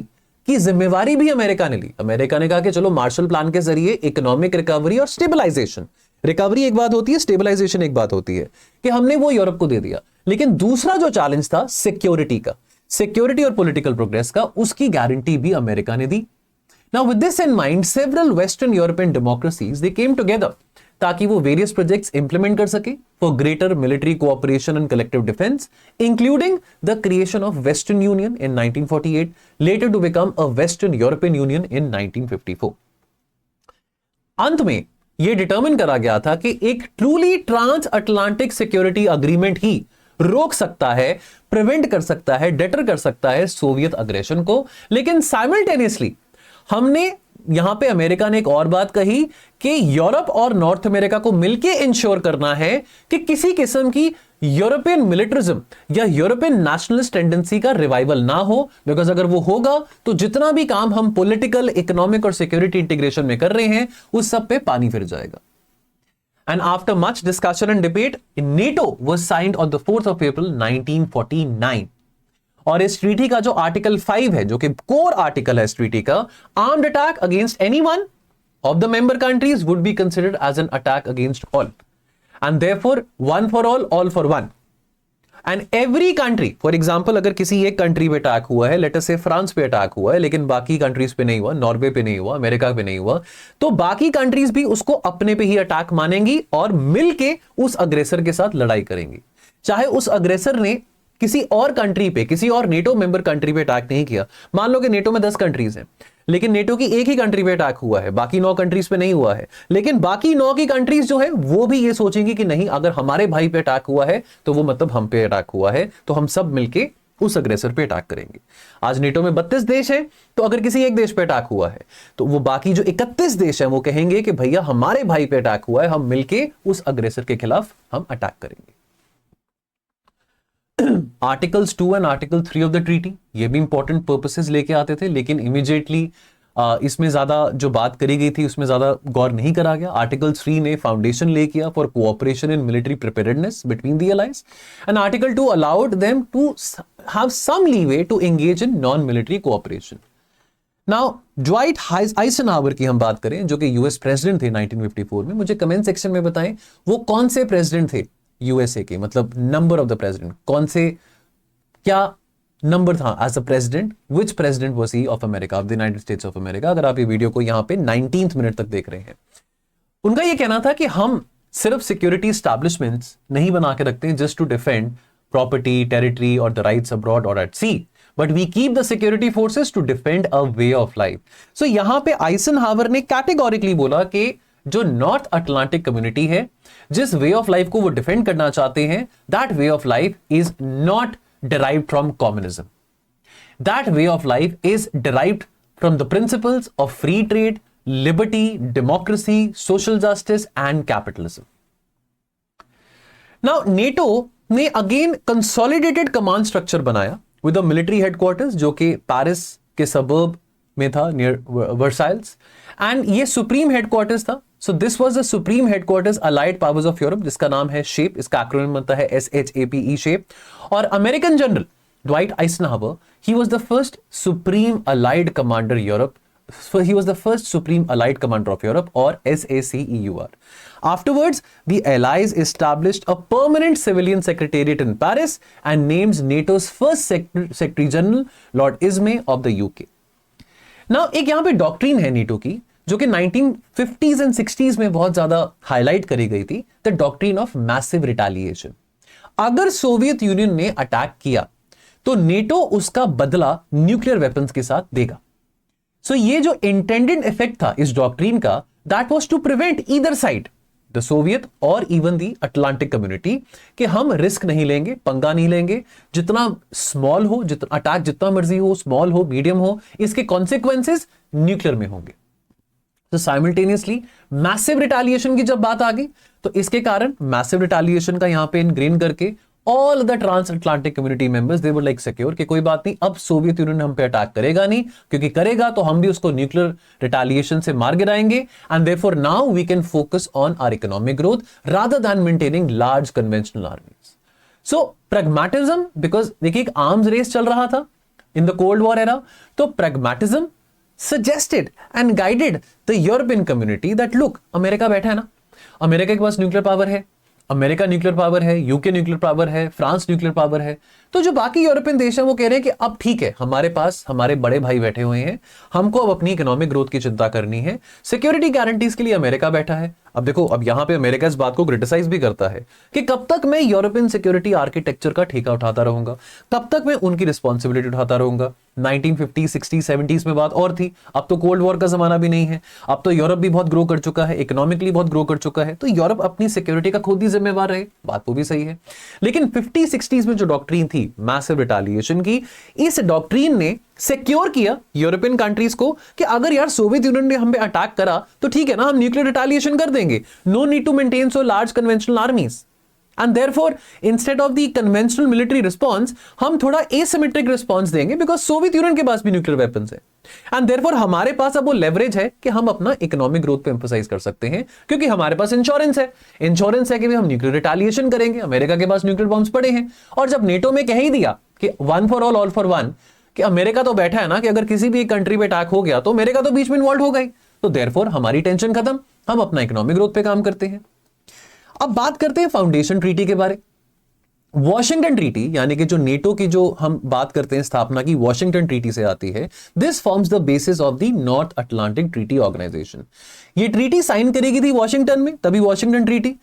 Speaker 1: की जिम्मेवारी भी अमेरिका ने ली। अमेरिका ने कहा कि चलो मार्शल प्लान के जरिए इकोनॉमिक रिकवरी और स्टेबलाइजेशन, रिकवरी एक बात होती है, स्टेबलाइजेशन एक बात होती है, कि हमने वो यूरोप को दे दिया। लेकिन दूसरा जो चैलेंज था सिक्योरिटी का, सिक्योरिटी और पॉलिटिकल प्रोग्रेस का, उसकी गारंटी भी अमेरिका ने दी। Now with this in mind, several western European democracies they came together ताकि वो वेरियस प्रोजेक्ट्स इंप्लीमेंट कर सके for greater military cooperation and collective defence, including the creation of western union in 1948, later to become a western European union in 1954। अंत में यह determine करा गया था कि एक truly transatlantic security agreement ही रोक सकता है, प्रिवेंट कर सकता है, डेटर कर सकता है सोवियत अग्रेशन को। लेकिन साइमल्टेनियसली हमने यहां पे अमेरिका ने एक और बात कही कि यूरोप और नॉर्थ अमेरिका को मिलकर इंश्योर करना है कि किसी किस्म की यूरोपियन मिलिटरिज्म या यूरोपियन नेशनलिस्ट टेंडेंसी का रिवाइवल ना हो, बिकॉज अगर वो होगा तो जितना भी काम हम पॉलिटिकल, इकोनॉमिक और सिक्योरिटी इंटीग्रेशन में कर रहे हैं उस सब पे पानी फिर जाएगा। And after much discussion and debate, NATO was signed on the 4th of April 1949. और इस ट्रीटी का जो आर्टिकल 5 है, जो कि कोर आर्टिकल है इस ट्रीटी का, armed attack against anyone of the member countries would be considered as an attack against all, and therefore one for all for one. And every country, for example अगर किसी एक country पे attack हुआ है, let us से France पे attack हुआ है, लेकिन बाकी कंट्रीज पे नहीं हुआ, नॉर्वे पे नहीं हुआ, अमेरिका पे नहीं हुआ, तो बाकी कंट्रीज भी उसको अपने पे ही अटैक मानेंगी और मिलके उस अग्रेसर के साथ लड़ाई करेंगी। चाहे उस अग्रेसर ने किसी और कंट्री पे, किसी और नेटो मेंबर कंट्री पे अटैक नहीं किया। मान लो कि नेटो में 10 कंट्रीज हैं, लेकिन नेटो की एक ही कंट्री पे अटैक हुआ है, बाकी 9 कंट्रीज पे नहीं हुआ है, लेकिन बाकी 9 की कंट्रीज जो है वो भी ये सोचेंगी कि नहीं, अगर हमारे भाई पे अटैक हुआ है तो वो मतलब हम पे अटैक हुआ है, तो हम सब मिलके उस अग्रेसर पे अटैक करेंगे। आज नेटो में 32 देश है, तो अगर किसी एक देश पे अटैक हुआ है तो वो बाकी जो 31 देश है वो कहेंगे कि भैया हमारे भाई पे अटैक हुआ है, हम मिलके उस अग्रेसर के खिलाफ हम अटैक करेंगे। Articles 2 and article 3 of the treaty, ये भी इंपॉर्टेंट पर्पसेस लेके आते थे, लेकिन इमीडिएटली इसमें ज्यादा जो बात करी गई थी उसमें ज्यादा गौर नहीं करा गया. आर्टिकल 3 ने फाउंडेशन ले किया for cooperation in military preparedness between the allies, and article 2 allowed them to have some leeway to engage in non military cooperation. Now Dwight Eisenhower की हम बात करें, जो कि यूएस प्रेसिडेंट थे 1954 में. मुझे कमेंट सेक्शन में बताएं वो कौन से प्रेसिडेंट थे यूएसए के, मतलब नंबर ऑफ द प्रेसिडेंट, कौन से, क्या नंबर था as a president, which president was he of America, of the United States of America. अगर आप ये वीडियो को यहां पे 19th मिनट तक देख रहे हैं. उनका ये कहना था कि हम सिर्फ सिक्योरिटी एस्टैब्लिशमेंट्स नहीं बना के रखते हैं just to defend property, territory और द राइट्स अब्रॉड और at sea, but we keep the security forces to defend a way of life. So यहां पे आइजनहावर ने कैटेगोरिकली बोला कि जो नॉर्थ अटलांटिक कम्युनिटी है, जिस वे ऑफ लाइफ को वो डिफेंड करना चाहते हैं, that way of life is not derived from communism. That way of life is derived from the principles of free trade, liberty, democracy, social justice and capitalism. Now, NATO ने again consolidated command structure बनाया with a military headquarters जो कि Paris के suburb में था near Versailles, and ये supreme headquarters था. So this was the supreme headquarters allied powers of Europe, जिसका नाम है SHAPE, इसका एक्रोनिम बनता है SHAPE, SHAPE. और American general Dwight Eisenhower, he was the first supreme allied commander Europe. So he was the first supreme allied commander of Europe, or SACEUR. Afterwards, the Allies established a permanent civilian secretariat in Paris and named NATO's first Secretary General Lord Ismay of the UK. Now, एक यहाँ पे doctrine है NATO की जो कि 1950s and 60s में बहुत ज्यादा हाईलाइट करी गई थी, the doctrine of massive retaliation. अगर सोवियत यूनियन ने अटैक किया तो नेटो उसका बदला न्यूक्लियर वेपन्स के साथ देगा. सो ये जो इंटेंडेड इफेक्ट था इस डॉक्ट्रीन का, that was to prevent either side, the Soviet और इवन द अटलांटिक कम्युनिटी, कि हम रिस्क नहीं लेंगे, पंगा नहीं लेंगे. जितना स्मॉल हो, जितना अटैक जितना मर्जी हो, स्मॉल हो, मीडियम हो, इसके कॉन्सिक्वेंसेस न्यूक्लियर में होंगे. तो साइमल्टेनियसली मैसिव रिटेलिएशन की जब बात आ गई तो इसके कारण मैसिव रिटेलिएशन का यहां पे इनग्रेन करके all the trans Atlantic community members they were like secure कि कोई बात नहीं, अब सोवियत यूनियन हम पे अटैक करेगा नहीं, क्योंकि करेगा तो हम भी उसको न्यूक्लियर रिटेलिएशन से मार गिराएंगे. And therefore now we can focus on our economic growth rather than maintaining large conventional armies. So pragmatism, because देखिए एक आर्म्स रेस चल रहा था in the cold war era, तो pragmatism suggested and guided the European community that look, America बैठा है ना, America के पास न्यूक्लियर पावर है, अमेरिका न्यूक्लियर पावर है, यूके न्यूक्लियर पावर है, फ्रांस न्यूक्लियर पावर है, तो जो बाकी यूरोपियन देश हैं वो कह रहे हैं कि अब ठीक है, हमारे पास हमारे बड़े भाई बैठे हुए हैं, हमको अब अपनी इकोनॉमिक ग्रोथ की चिंता करनी है, सिक्योरिटी गारंटीज के लिए अमेरिका बैठा है. अब देखो, अब यहां पे अमेरिका इस बात को क्रिटिसाइज भी करता है कि कब तक मैं यूरोपियन सिक्योरिटी आर्किटेक्चर का ठेका उठाता रहूंगा, कब तक मैं उनकी रिस्पॉन्सिबिलिटी उठाता रहूंगा. 1950, 60, 70s में बात और थी, अब तो कोल्ड वॉर का जमाना भी नहीं है, अब तो यूरोप भी बहुत ग्रो कर चुका है, इकोनॉमिकली बहुत ग्रो कर चुका है, तो यूरोप अपनी सिक्योरिटी का खुद ही जिम्मेवार रहे. बात वो भी सही है, लेकिन 50, 60s में जो डॉक्ट्रीन थी मैसिव रिटेलिएशन की, इस डॉक्ट्रीन ने सिक्योर किया यूरोपियन कंट्रीज को कि अगर यार सोवियत यूनियन ने हम पे अटैक करा तो ठीक है ना, हम न्यूक्लियर रिटेलिएशन कर देंगे, no need to maintain so large conventional armies. And therefore instead of the conventional military response हम थोड़ा एसिमेट्रिक रिस्पॉन्स देंगे, बिकॉज सोवियत यूनियन के पास भी न्यूक्लियर वेपन्स है. एंड देयरफॉर हमारे पास अब वो लेवरेज है कि हम अपना इकोनॉमिक ग्रोथ पे एम्फसाइज कर सकते हैं, क्योंकि हमारे पास इंश्योरेंस है कि भी हम न्यूक्लियर रिटेलिएशन करेंगे. अमेरिका के पास न्यूक्लियर बॉम्ब्स पड़े हैं, और जब नेटो में कह ही दिया कि one for all for one, कि अमेरिका तो बैठा है ना कि अगर किसी भी एक कंट्री पे अटैक हो गया तो अमेरिका तो बीच में इन्वॉल्व हो गई, तो देयरफॉर हमारी टेंशन खत्म, हम अपना इकोनॉमिक ग्रोथ पे काम करते हैं. अब बात करते हैं फाउंडेशन ट्रीटी के बारे. वॉशिंगटन ट्रीटी, यानी कि जो नेटो की जो हम बात करते हैं स्थापना की, वॉशिंगटन ट्रीटी से आती है. This forms the basis of the North Atlantic Treaty Organization. ये ट्रीटी साइन करी गई थी वॉशिंगटन में, तभी वॉशिंगटन ट्रीटी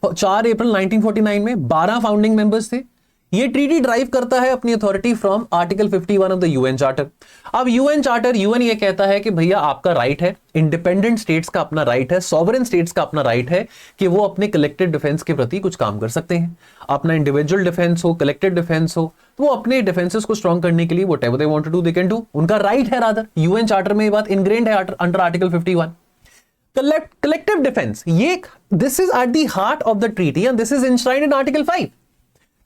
Speaker 1: 4 अप्रैल 1949 में. 12 फाउंडिंग मेंबर्स थे. ये ट्रीटी ड्राइव करता है अपनी authority from article 51 of the UN charter. अब यूएन चार्टर, यूएन ये कहता है कि भैया आपका राइट है, इंडिपेंडेंट स्टेट्स का अपना राइट है, सॉवरेन स्टेट्स का अपना राइट है कि वो अपने कलेक्टिव डिफेंस के प्रति कुछ काम कर सकते हैं. अपना इंडिविजुअल डिफेंस हो, कलेक्टिव डिफेंस हो, तो वो अपने डिफेंसेस को स्ट्रॉन्ग करने के लिए whatever they want to do they can do, उनका राइट है. रादर यूएन चार्टर में ये बात इनग्रेन्ड है अंडर आर्टिकल 51. कलेक्टिव डिफेंस, ये this is at the heart of the treaty and this is enshrined in article 5.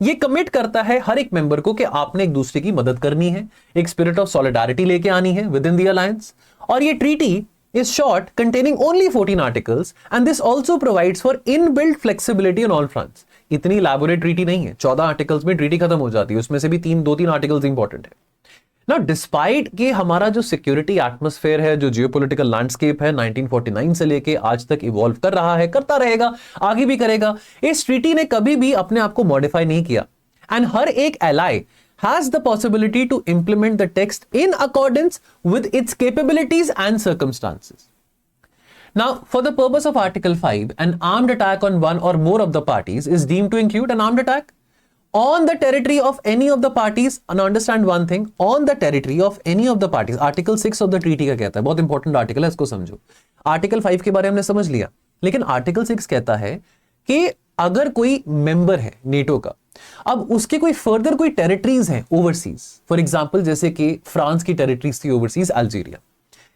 Speaker 1: ये commit करता है हर एक मेंबर को कि आपने एक दूसरे की मदद करनी है, एक स्पिरिट ऑफ सॉलिडारिटी लेके आनी है विद इन द अलायंस। और ये treaty is short, containing only 14 articles, and this also provides for inbuilt flexibility on all fronts. इतनी elaborate treaty नहीं है, 14 आर्टिकल्स में ट्रीटी खत्म हो जाती है, उसमें से भी दो तीन आर्टिकल्स इंपॉर्टेंट है। Now, डिस्पाइट कि हमारा जो सिक्योरिटी एटमॉस्फेयर है, जो जियोपॉलिटिकल लैंडस्केप है 1949 से लेके आज तक इवॉल्व कर रहा है, करता रहेगा, आगे भी करेगा, इस ट्रीटी ने कभी भी अपने आप को मॉडिफाई नहीं किया। एंड हर एक ally has the possibility to implement the text in accordance with its capabilities and circumstances. Now, for the purpose of Article 5, an armed attack on one or more of the parties is deemed to include an armed attack on the territory of any of the parties. And understand one thing, on the territory of any of the parties. Article 6 of the treaty का कहता है, बहुत important article है, इसको समझो। Article 5 के बारे में हमने समझ लिया, लेकिन आर्टिकल 6 कहता है कि अगर कोई मेंबर है नेटो का, अब उसके कोई फर्दर कोई टेरिटरीज हैं ओवरसीज, फॉर एग्जांपल जैसे कि फ्रांस की टेरिटरीज थी ओवरसीज अल्जीरिया,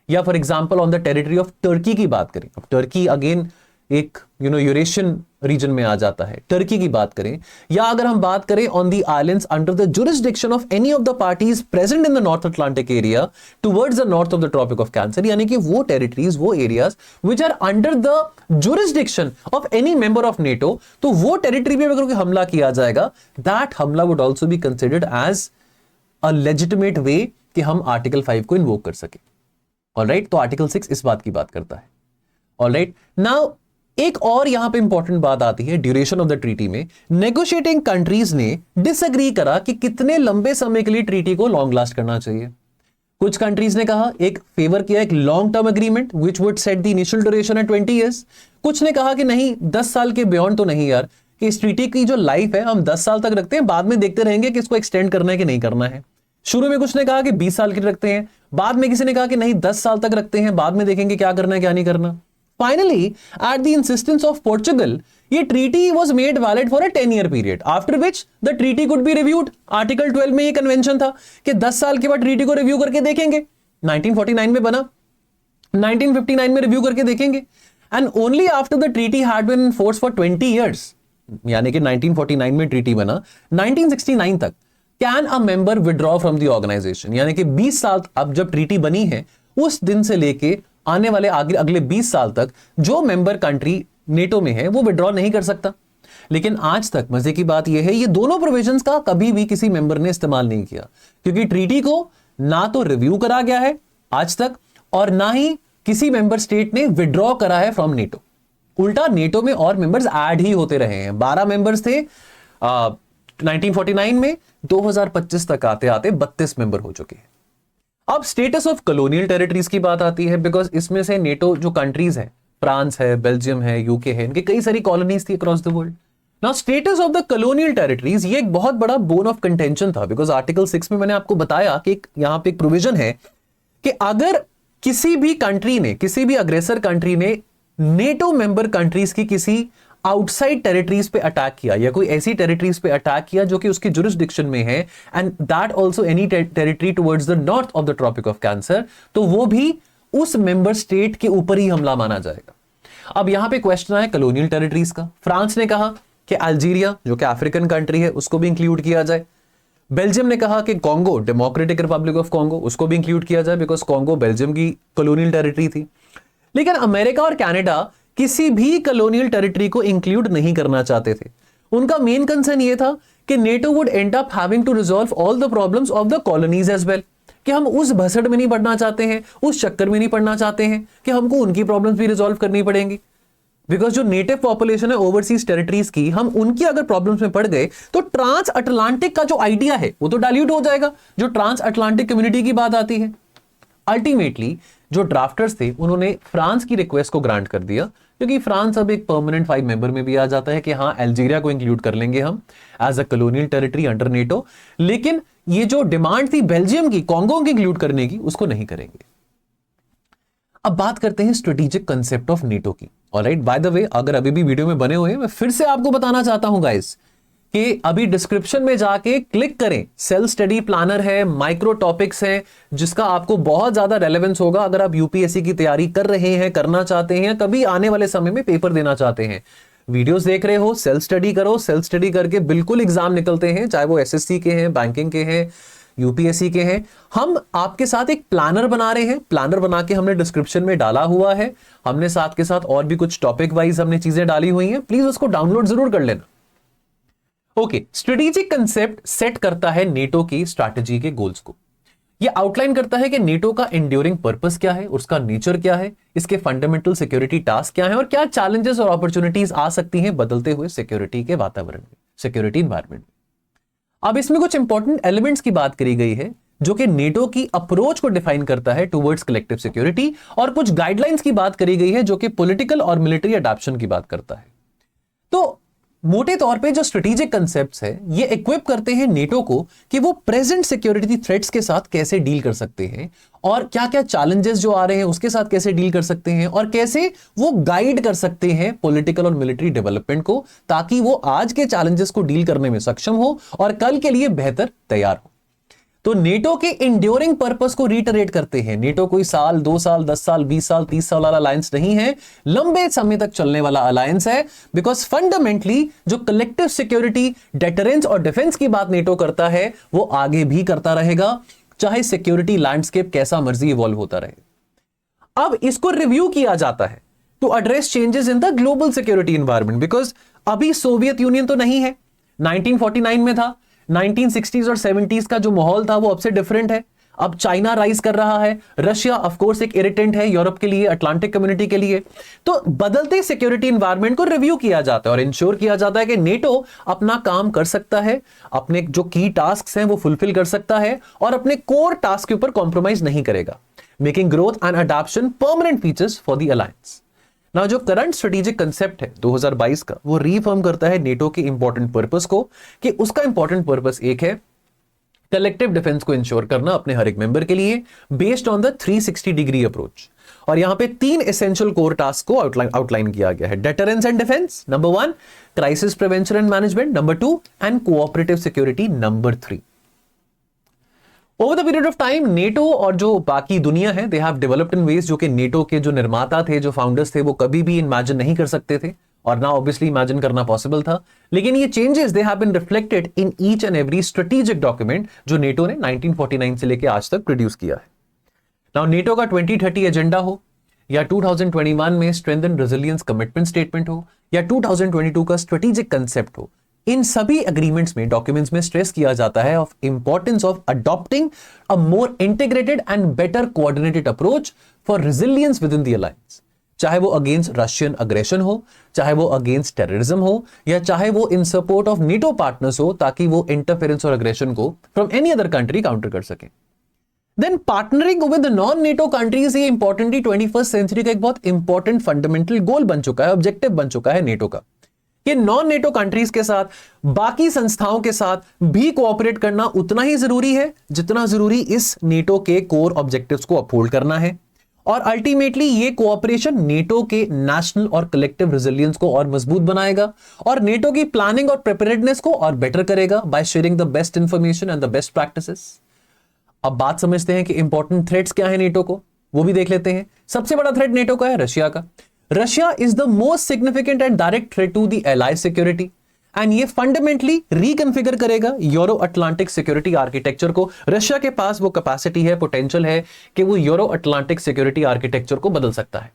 Speaker 1: या for example on the territory of Turkey की बात करें, अब टर्की अगेन एक यूरेशियन रीजन में आ जाता है, टर्की की बात करें, या अगर हम बात करें on the islands under the jurisdiction of any of the parties present in the North Atlantic area towards the north of the Tropic of Cancer, यानी कि वो टेरिटरीज, वो areas which are under the jurisdiction of any member of NATO, तो वो territory में अगर कोई हमला किया जाएगा, दैट हमला would also be considered as a legitimate way कि हम आर्टिकल 5 को इन्वोक कर सके। ऑलराइट, तो आर्टिकल 6 इस बात की बात करता है। ऑलराइट, नाउ एक और यहां पे इंपॉर्टेंट बात आती है ड्यूरेशन ऑफ द ट्रीटी में। नेगोशिएटिंग कंट्रीज ने डिसएग्री करा कि कितने लंबे समय के लिए ट्रीटी को लॉन्ग लास्ट करना चाहिए। कुछ कंट्रीज ने कहा, एक फेवर किया एक long term agreement which would set the initial duration at 20 years. कुछ ने कहा कि नहीं, 10 साल के बियॉन्ड तो नहीं यार, कि इस ट्रीटी की जो लाइफ है हम 10 साल तक रखते हैं, बाद में देखते रहेंगे कि इसको एक्सटेंड करना है कि नहीं करना है। शुरू में कुछ ने कहा कि 20 साल की रखते हैं, बाद में किसी ने कहा कि नहीं 10 साल तक रखते हैं, बाद में देखेंगे क्या करना है क्या नहीं करना। Finally, at the insistence of Portugal, ये treaty was made valid for a 10-year period, after which the treaty could be reviewed. Article 12 में ये कन्वेंशन था कि 10 साल के बाद ट्रीटी को रिव्यू करके देखेंगे। 1949 में बना, 1959 में रिव्यू करके देखेंगे, and only after the treaty had been in force for 20 years, यानी कि 1949 में ट्रीटी बना, 1969 तक can a member withdraw from the organization, यानी कि 20 साल अब जब ट्रीटी बनी है उस दिन से लेके आने वाले अगले 20 साल तक जो मेंबर कंट्री नेटो में है वो विड्रॉ नहीं कर सकता। लेकिन आज तक मजे की बात यह है, ये दोनों प्रोविजंस का कभी भी किसी मेंबर ने इस्तेमाल नहीं किया, क्योंकि ट्रीटी को ना तो रिव्यू करा गया है आज तक और ना ही किसी मेंबर स्टेट ने विड्रॉ करा है फ्रॉम नेटो। उल्टा नेटो में और मेंबर्स ऐड ही होते रहे हैं। 12 मेंबर्स थे 1949 में, 2025 तक आते आते 32 मेंबर हो चुके हैं। अब स्टेटस ऑफ कॉलोनियल टेरिटरीज की बात आती है, बिकॉज इसमें से नेटो जो कंट्रीज है, फ्रांस है, बेल्जियम है, यूके है, इनके कई सारी कॉलोनीज थी across the world. Now status of the colonial territories ये एक बहुत बड़ा बोन ऑफ कंटेंशन था, बिकॉज आर्टिकल 6 में मैंने आपको बताया कि यहां पे एक प्रोविजन है कि अगर किसी भी कंट्री ने, किसी भी अग्रेसर कंट्री ने नेटो मेंबर कंट्रीज की किसी आउटसाइड टेरिटरीज पे अटैक किया या कोई ऐसी टेरिटरीज पे अटैक किया जो कि उसकी जुरिसडिक्शन में है, and that also any territory towards the north of the Tropic of Cancer, तो वो भी उस मेंबर स्टेट के ऊपर ही हमला माना जाएगा। अब यहां पे क्वेश्चन है कॉलोनियल टेरिटरीज का। फ्रांस ने कहा कि अल्जीरिया जो कि अफ्रीकन कंट्री है उसको भी इंक्लूड किया जाए। बेल्जियम ने कहा कि Congo, democratic Republic of Congo, उसको भी इंक्लूड किया जाए बिकॉज कॉन्गो बेल्जियम की कॉलोनियल टेरिटरी थी। लेकिन अमेरिका और कनाडा किसी भी कॉलोनियल टेरिटरी को इंक्लूड नहीं करना चाहते थे। उनका मेन कंसर्न यह था कि NATO would end up having to resolve all the problems of the colonies as well, कि हम उस भसड़ में नहीं पड़ना चाहते हैं, उस चक्कर में नहीं पड़ना चाहते हैं कि हमको उनकी प्रॉब्लम्स भी रिजॉल्व करनी पड़ेंगी। बिकॉज जो नेटिव पॉपुलेशन है ओवरसीज टेरिटरीज की, हम उनकी अगर प्रॉब्लम्स में पड़ गए तो ट्रांस अटलांटिक का जो आइडिया है वो तो डाइल्यूट हो जाएगा, जो ट्रांस अटलांटिक कम्युनिटी की बात आती है। अल्टीमेटली जो ड्राफ्टर्स थे उन्होंने फ्रांस की रिक्वेस्ट को ग्रांट कर दिया, क्योंकि फ्रांस अब एक परमानेंट 5 मेंबर में भी आ जाता है कि हाँ अल्जीरिया को इंक्लूड कर लेंगे हम as a colonial territory under NATO, लेकिन ये जो डिमांड थी बेल्जियम की कॉन्गो की इंक्लूड करने की उसको नहीं करेंगे। अब बात करते हैं स्ट्रेटेजिक कंसेप्ट ऑफ नेटो की। ऑलराइट, बाय द वे अगर अभी भी वीडियो में बने हुए हैं, मैं फिर से आपको बताना चाहता हूं गाइस कि अभी डिस्क्रिप्शन में जाके क्लिक करें, सेल्फ स्टडी प्लानर है, माइक्रो टॉपिक्स है, जिसका आपको बहुत ज्यादा रेलेवेंस होगा अगर आप यूपीएससी की तैयारी कर रहे हैं, करना चाहते हैं, कभी आने वाले समय में पेपर देना चाहते हैं। वीडियोस देख रहे हो, सेल्फ स्टडी करो, सेल्फ स्टडी करके बिल्कुल एग्जाम निकलते हैं, चाहे वो एसएससी के हैं, बैंकिंग के हैं, यूपीएससी के हैं। हम आपके साथ एक प्लानर बना रहे हैं, प्लानर बना के हमने डिस्क्रिप्शन में डाला हुआ है। हमने साथ के साथ और भी कुछ टॉपिक वाइज हमने चीजें डाली हुई हैं, प्लीज उसको डाउनलोड जरूर कर लेना। ओके, स्ट्रेटेजिक कंसेप्ट सेट करता है नेटो की स्ट्रैटेजी के गोल्स को। यह आउटलाइन करता है कि नेटो का एंड्योरिंग पर्पस क्या है, उसका नेचर क्या है, इसके फंडामेंटल सिक्योरिटी टास्क क्या है, और क्या चैलेंजेस और अपॉर्चुनिटीज आ सकती हैं बदलते हुए सिक्योरिटी के वातावरण में, सिक्योरिटी एनवायरनमेंट में। अब इसमें कुछ इंपॉर्टेंट एलिमेंट्स की बात करी गई है जो कि नेटो की अप्रोच को डिफाइन करता है टुवर्ड्स कलेक्टिव सिक्योरिटी, और कुछ गाइडलाइंस की बात करी गई है जो कि पॉलिटिकल और मिलिट्री अडॉप्शन की बात करता है। तो मोटे तौर पे जो स्ट्रेटेजिक कंसेप्ट्स है ये इक्विप करते हैं नेटो को कि वो प्रेजेंट सिक्योरिटी थ्रेट्स के साथ कैसे डील कर सकते हैं, और क्या क्या चैलेंजेस जो आ रहे हैं उसके साथ कैसे डील कर सकते हैं, और कैसे वो गाइड कर सकते हैं पॉलिटिकल और मिलिट्री डेवलपमेंट को, ताकि वो आज के चैलेंजेस को डील करने में सक्षम हो और कल के लिए बेहतर तैयार हो। तो नेटो के इंड्योरिंग पर्पस को रिटरेट करते हैं। नेटो कोई साल, 2 साल, 10 साल, 20 साल, 30 साल वाला अलायंस नहीं है, लंबे समय तक चलने वाला अलायंस है। बिकॉज फंडामेंटली जो कलेक्टिव सिक्योरिटी, डेटरेंस और डिफेंस की बात नेटो करता है वो आगे भी करता रहेगा, चाहे सिक्योरिटी लैंडस्केप कैसा मर्जी इवॉल्व होता रहे। अब इसको रिव्यू किया जाता है to address changes in the global security environment, because अभी सोवियत यूनियन तो नहीं है, 1949 में था। 1960s और 70s का जो माहौल था वो अब से डिफरेंट है। अब चाइना राइज कर रहा है, रशिया ऑफ कोर्स एक इरिटेंट है यूरोप के लिए, अटलांटिक कम्युनिटी के लिए। तो बदलते सिक्योरिटी एनवायरनमेंट को रिव्यू किया जाता है और इंश्योर किया जाता है कि नेटो अपना काम कर सकता है, अपने जो की टास्क हैं वो फुलफिल कर सकता है और अपने कोर टास्क के ऊपर कॉम्प्रोमाइज नहीं करेगा, making growth and adoption permanent features for the alliance. ना जो करंट स्ट्रेटेजिक कंसेप्ट है 2022 का, वो रीफर्म करता है नेटो के इंपॉर्टेंट पर्पस को, कि उसका इंपॉर्टेंट पर्पस एक है कलेक्टिव डिफेंस को इंश्योर करना अपने हर एक मेंबर के लिए based on the 360 degree approach. और यहां पे 3 एसेंशियल कोर टास्क को आउटलाइन किया गया है। Deterrence and defence number 1, crisis prevention and management number 2, and cooperative security number 3। Over the period of time NATO और जो बाकी दुनिया है they have developed in ways जो कि नेटो के जो निर्माता थे, जो फाउंडर्स थे, वो कभी भी इमेजिन नहीं कर सकते थे, और ना ऑब्वियसली इमेजिन करना पॉसिबल था। लेकिन ये changes they have been reflected in each and every strategic document जो नेटो ने 1949 से लेकर आज तक प्रोड्यूस किया है। नाउ नेटो का 2030 एजेंडा हो, या 2021 में स्ट्रेंथन रेजिलियंस कमिटमेंट स्टेटमेंट हो, या 2022 का स्ट्रेटेजिक कंसेप्ट हो, इन सभी एग्रीमेंट्स में, डॉक्यूमेंट्स में स्ट्रेस किया जाता है of importance of adopting a more integrated and better coordinated approach for resilience with in the alliance. चाहे वो अगेंस्ट रशियन अग्रेशन हो, चाहे वो अगेंस्ट टेररिज्म हो, या चाहे वो in support of NATO partners हो, ताकि वो इंटरफेरेंस और अग्रेशन को from any other country counter कर सके। Then partnering with non NATO countries, ये इंपॉर्टेंटली 21st सेंचुरी का एक बहुत इंपॉर्टेंट फंडामेंटल गोल बन चुका है, ऑब्जेक्टिव बन चुका है नेटो का, कि नॉन नेटो कंट्रीज के साथ, बाकी संस्थाओं के साथ भी कोऑपरेट करना उतना ही जरूरी है जितना जरूरी इस नेटो के कोर ऑब्जेक्टिव्स को अपहोल्ड करना है। और अल्टीमेटली ये कोऑपरेशन नेटो के नेशनल और कलेक्टिव रेजिलियंस को और मजबूत बनाएगा और नेटो की प्लानिंग और प्रिपेयर्डनेस को और बेटर करेगा by sharing the best information and the best practices. अब बात समझते हैं कि इंपॉर्टेंट थ्रेट्स क्या है नेटो को, वो भी देख लेते हैं। सबसे बड़ा थ्रेट नेटो का है रशिया का। Russia is the most significant and direct threat to the allied security, and ये फंडामेंटली रिकॉन्फ़िगर करेगा यूरो अटलांटिक सिक्योरिटी आर्किटेक्चर को। रशिया के पास वो कैपेसिटी है, पोटेंशियल है कि वो यूरो अटलांटिक सिक्योरिटी आर्किटेक्चर को बदल सकता है।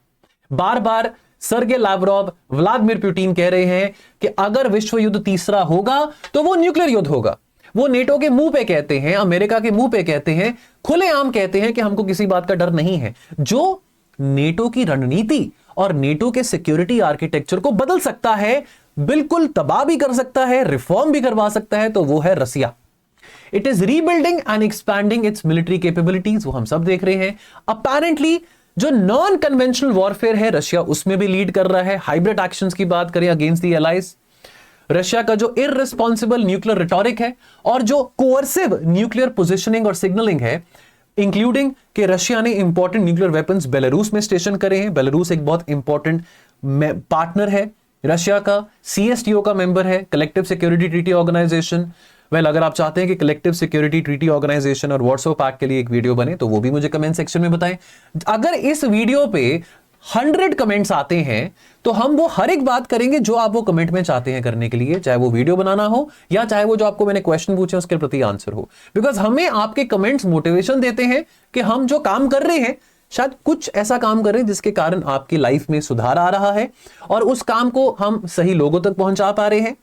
Speaker 1: बार बार सर्गे लावरोव, व्लादिमीर पुतिन कह रहे हैं कि अगर विश्व युद्ध तीसरा होगा तो वो न्यूक्लियर युद्ध होगा। वो नेटो के मुंह पे कहते हैं, अमेरिका के मुंह पे कहते हैं, खुलेआम कहते हैं कि हमको किसी बात का डर नहीं है। जो नेटो की रणनीति और नेटो के सिक्योरिटी आर्किटेक्चर को बदल सकता है, बिल्कुल तबाह भी कर सकता है, रिफॉर्म भी करवा सकता है, तो वो है Russia. It is rebuilding and expanding its military capabilities, वो हम सब देख रहे हैं। अपेरेंटली जो नॉन कन्वेंशनल वॉरफेयर है रशिया उसमें भी लीड कर रहा है। हाइब्रिड एक्शंस की बात करें अगेंस्ट द एलाइज, रशिया का जो इररिस्पॉन्सिबल न्यूक्लियर रिटोरिक है और जो कोअर्सिव न्यूक्लियर पोजिशनिंग और सिग्नलिंग है, इंक्लूडिंग कि रशिया ने इंपॉर्टेंट न्यूक्लियर वेपन्स बेलारूस में स्टेशन करे हैं। बेलारूस एक बहुत इंपॉर्टेंट पार्टनर है रशिया का, CSTO का मेंबर है, collective security treaty organization. Well, अगर आप चाहते हैं कि कलेक्टिव सिक्योरिटी ट्रीटी ऑर्गेनाइजेशन और वार्सो पैक्ट के लिए एक वीडियो बने तो वो भी मुझे कमेंट सेक्शन में बताएं। अगर इस वीडियो पे 100 कमेंट्स आते हैं तो हम वो हर एक बात करेंगे जो आप वो कमेंट में चाहते हैं करने के लिए, चाहे वो वीडियो बनाना हो या चाहे वो जो आपको मैंने क्वेश्चन पूछे उसके प्रति आंसर हो। बिकॉज हमें आपके कमेंट्स मोटिवेशन देते हैं कि हम जो काम कर रहे हैं शायद कुछ ऐसा काम करें जिसके कारण आपकी लाइफ में सुधार आ रहा है और उस काम को हम सही लोगों तक पहुंचा पा रहे हैं।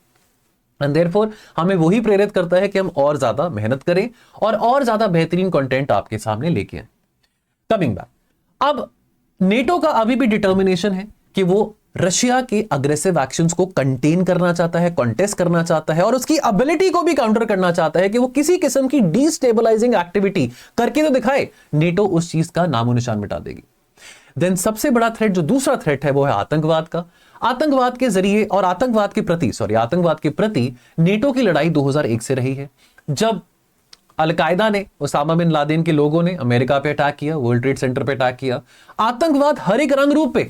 Speaker 1: एंड देयरफॉर हमें वही प्रेरित करता है कि हम और ज्यादा मेहनत करें और ज्यादा बेहतरीन कंटेंट आपके सामने लेके आए। कमिंग बैक, अब नेटो का अभी भी डिटर्मिनेशन है कि वो रशिया के अग्रेसिव एक्शंस को कंटेन करना चाहता है, कॉन्टेस्ट करना चाहता है और उसकी एबिलिटी को भी काउंटर करना चाहता है कि वो किसी किस्म की डिस्टेबलाइजिंग एक्टिविटी करके तो दिखाए, नेटो उस चीज का नामो निशान मिटा देगी। देन सबसे बड़ा थ्रेट, जो दूसरा थ्रेट है, वो है आतंकवाद का। आतंकवाद के जरिए और आतंकवाद के प्रति नेटो की लड़ाई 2001 से रही है, जब अलकायदा ने, ओसामा बिन लादेन के लोगों ने अमेरिका पे अटैक किया, वर्ल्ड ट्रेड सेंटर पे अटैक किया। आतंकवाद हर एक रंग रूप पे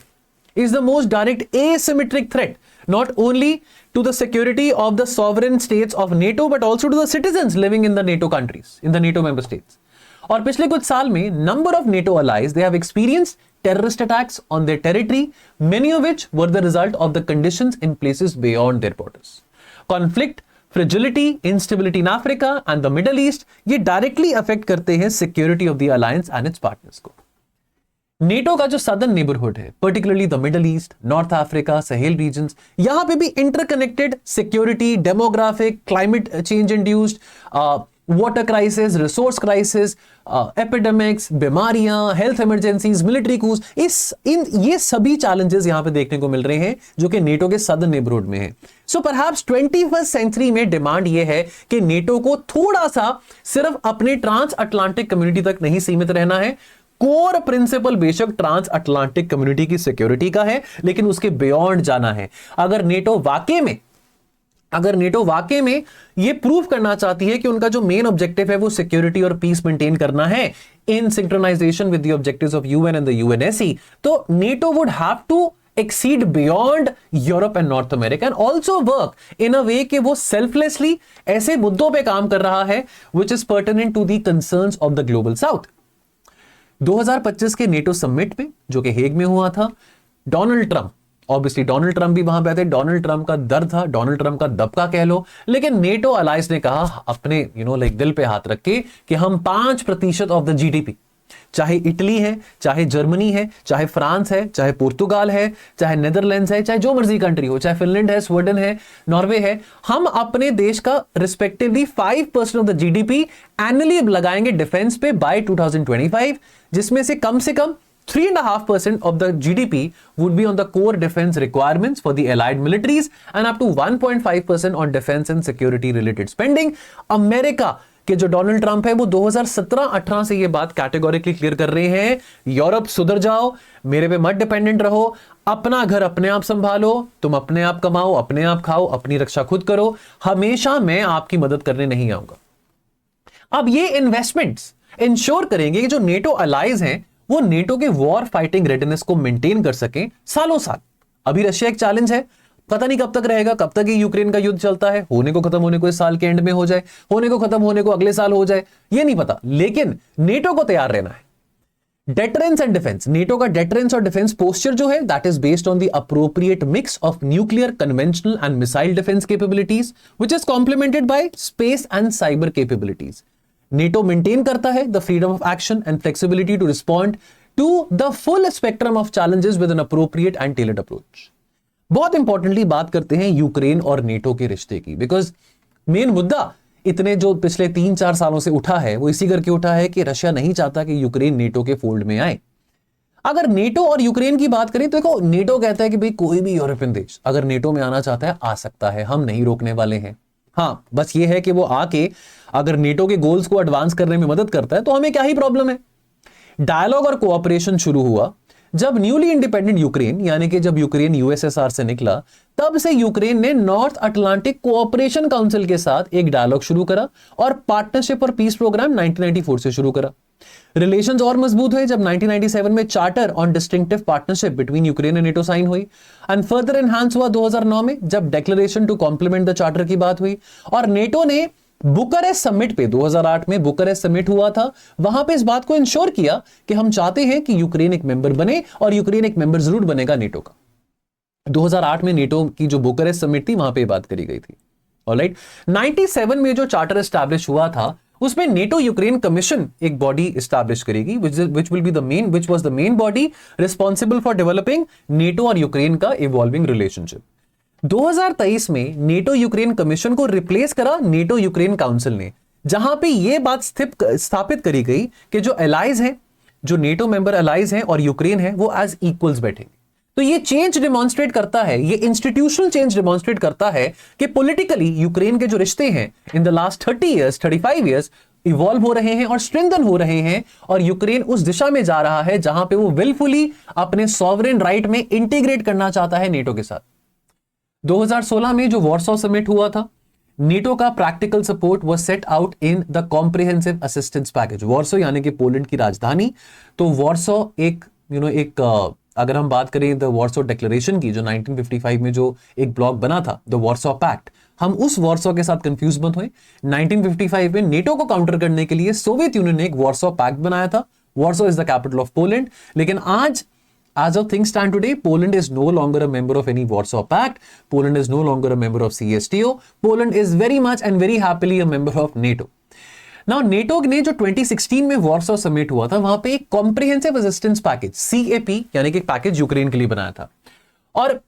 Speaker 1: is the most direct asymmetric threat not only to the security of the sovereign states of NATO but also to the citizens living in the NATO countries, in the NATO member states. और पिछले कुछ साल में number of NATO allies they have experienced terrorist attacks on their territory, many of which were the result of the conditions in places beyond their borders. Conflict, fragility, instability in Africa and the Middle East, ये directly affect करते हैं security of the alliance and its partners को। NATO का जो southern neighbourhood है, particularly the Middle East, North Africa, Sahel regions, यहां पे भी interconnected security, demographic, climate change induced, water crisis, resource crisis, epidemics, बीमारियां, हेल्थ इमरजेंसीज, मिलिट्री कूज, ये सभी चैलेंजेस यहां पे देखने को मिल रहे हैं जो कि नेटो के सदर्न नेबरहुड में है। सो परहैप्स 21st सेंचुरी में डिमांड ये है कि नेटो को थोड़ा सा सिर्फ अपने ट्रांस अटलांटिक कम्युनिटी तक नहीं सीमित रहना है। कोर प्रिंसिपल बेशक ट्रांस अटलांटिक कम्युनिटी की सिक्योरिटी का है, लेकिन उसके बियॉन्ड जाना है। अगर नेटो वाकई में ये प्रूव करना चाहती है कि उनका जो मेन ऑब्जेक्टिव है वो सिक्योरिटी और पीस मेंटेन करना है in synchronization with the objectives of UN and the UNSC, तो NATO would have to exceed beyond Europe and North America and also work in a way कि वो selflessly ऐसे मुद्दों पे काम कर रहा है which is pertinent to the concerns of the global south। 2025 के नेटो समिट पे जो कि हेग में हुआ था, Donald Trump, obviously Donald Trump भी वहां पे थे, डोनाल्ड ट्रंप का दर्द था, डोनाल्ड ट्रंप का दबका कह लो, लेकिन नेटो अलायंस ने कहा अपने दिल पे हाथ रख के कि हम 5% ऑफ द जीडीपी, चाहे इटली है, चाहे जर्मनी है, चाहे फ्रांस है, चाहे पुर्तगाल है, चाहे नेदरलैंड्स है, चाहे जो मर्जी कंट्री हो, चाहे फिनलैंड है, स्वीडन है, नॉर्वे है, हम अपने देश का respectively 5% of the GDP annually लगाएंगे डिफेंस पे बाय 2025, जिसमें से कम 3.5% of the GDP would be on the core defense requirements for the allied militaries and up to 1.5% on defense and security related spending। America के जो Donald Trump है वो 2017-18 से ये बात कैटेगोरिकली क्लियर कर रहे हैं, यूरोप सुधर जाओ, मेरे पे मत डिपेंडेंट रहो, अपना घर अपने आप संभालो, तुम अपने आप कमाओ, अपने आप खाओ, अपनी रक्षा खुद करो, हमेशा मैं आपकी मदद करने नहीं आऊंगा। अब ये इन्वेस्टमेंट्स इंश्योर करेंगे कि जो नेटो अलाइज हैं वो नेटो के वॉर फाइटिंग रेडीनेस को मेंटेन कर सकें सालों साल। अभी रशिया एक चैलेंज है, पता नहीं कब तक रहेगा, कब तक ये यूक्रेन का युद्ध चलता है, होने को खत्म होने को इस साल के एंड में हो जाए, होने को खत्म होने को अगले साल हो जाए, ये नहीं पता, लेकिन नेटो को तैयार रहना है। डेटरेंस एंड डिफेंस, नेटो का डेटरेंस और डिफेंस पोस्चर जो है that is based on the appropriate mix of nuclear, conventional and missile defence capabilities which is complemented by space and cyber capabilities. NATO maintain करता है the freedom of action and flexibility to respond to the full spectrum of challenges with an appropriate and tailored approach. बहुत importantly बात करते हैं Ukraine और NATO के रिश्ते की, बिकॉज मेन मुद्दा इतने जो पिछले 3-4 सालों से उठा है वो इसी करके उठा है कि रशिया नहीं चाहता कि यूक्रेन नेटो के फोल्ड में आए। अगर नेटो और यूक्रेन की बात करें तो देखो, नेटो कहता है कि भाई कोई भी यूरोपियन देश अगर नेटो में आना चाहता है आ सकता है, हम नहीं रोकने वाले हैं। हाँ, बस ये है कि वो आके अगर नेटो के गोल्स को एडवांस करने में मदद करता है तो हमें क्या ही प्रॉब्लम है। डायलॉग और कोऑपरेशन शुरू हुआ जब न्यूली इंडिपेंडेंट यूक्रेन, यानी कि जब यूक्रेन यूएसएसआर से निकला, तब से यूक्रेन ने नॉर्थ अटलांटिक कोऑपरेशन काउंसिल के साथ एक डायलॉग शुरू करा और पार्टनरशिप और पीस प्रोग्राम 1994 से शुरू करा। रिलेशंस और मजबूत हुए जब 1997 में charter on distinctive partnership between Ukraine and NATO साइन हुई एंड फर्दर एनहांस हुआ 2009 में जब declaration to complement the charter की बात हुई। और नेटो ने बुकारेस्ट समिट पे 2008 में बुकारेस्ट समिट हुआ था, वहां पे इस बात को इंश्योर किया कि हम चाहते हैं कि यूक्रेन एक मेंबर बने और यूक्रेन एक मेंबर जरूर बनेगा नेटो का। 2008 में नेटो की जो बुकारेस्ट समिट थी वहां पे बात करी गई थी। ऑलराइट, 97 में जो चार्टर एस्टैब्लिश हुआ था उसमें नेटो यूक्रेन कमीशन एक बॉडी एस्टैब्लिश करेगी which was the main body responsible for developing NATO और यूक्रेन का इवॉल्विंग रिलेशनशिप। 2023 में नेटो यूक्रेन कमीशन को रिप्लेस करा नेटो यूक्रेन काउंसिल ने, जहां पे यह बात स्थापित करी गई कि जो एलाइज हैं, जो नेटो मेंबर एलाइज हैं और यूक्रेन है, वो एज इक्वल्स बैठेंगे। तो ये चेंज डिमॉन्स्ट्रेट करता है, ये इंस्टीट्यूशनल चेंज डिमॉन्स्ट्रेट करता है कि पॉलिटिकली यूक्रेन के जो रिश्ते हैं in the last 30 years 35 years evolve हो रहे हैं और स्ट्रेंथन हो रहे हैं, और यूक्रेन उस दिशा में जा रहा है जहां पे वो विलफुली अपने सॉवरेन राइट में इंटीग्रेट करना चाहता है नेटो के साथ। 2016 में जो वॉर्सो समिट हुआ था, नेटो का practical support was set out in the comprehensive assistance package. Warsaw यानी कि पोलैंड की राजधानी, तो वॉर्सो एक अगर हम बात करें द वॉर्सो डिक्लेरेशन की, जो 1955 में जो एक ब्लॉक बना था द वॉर्सो पैक्ट, हम उस वॉर्सो के साथ कंफ्यूज मत हुए। 1955 में नेटो को काउंटर करने के लिए सोवियत यूनियन ने एक वॉर्सो पैक्ट बनाया था। Warsaw is the capital of Poland, लेकिन आज as of things stand today, Poland is no longer a member of any Warsaw Pact. Poland is no longer a member of CSTO. Poland is very much and very happily a member of NATO. Now, NATO ने जो 2016 में Warsaw summit हुआ था, वहां पे एक comprehensive assistance package CAP यानी कि पैकेज यूक्रेन के लिए बनाया था। और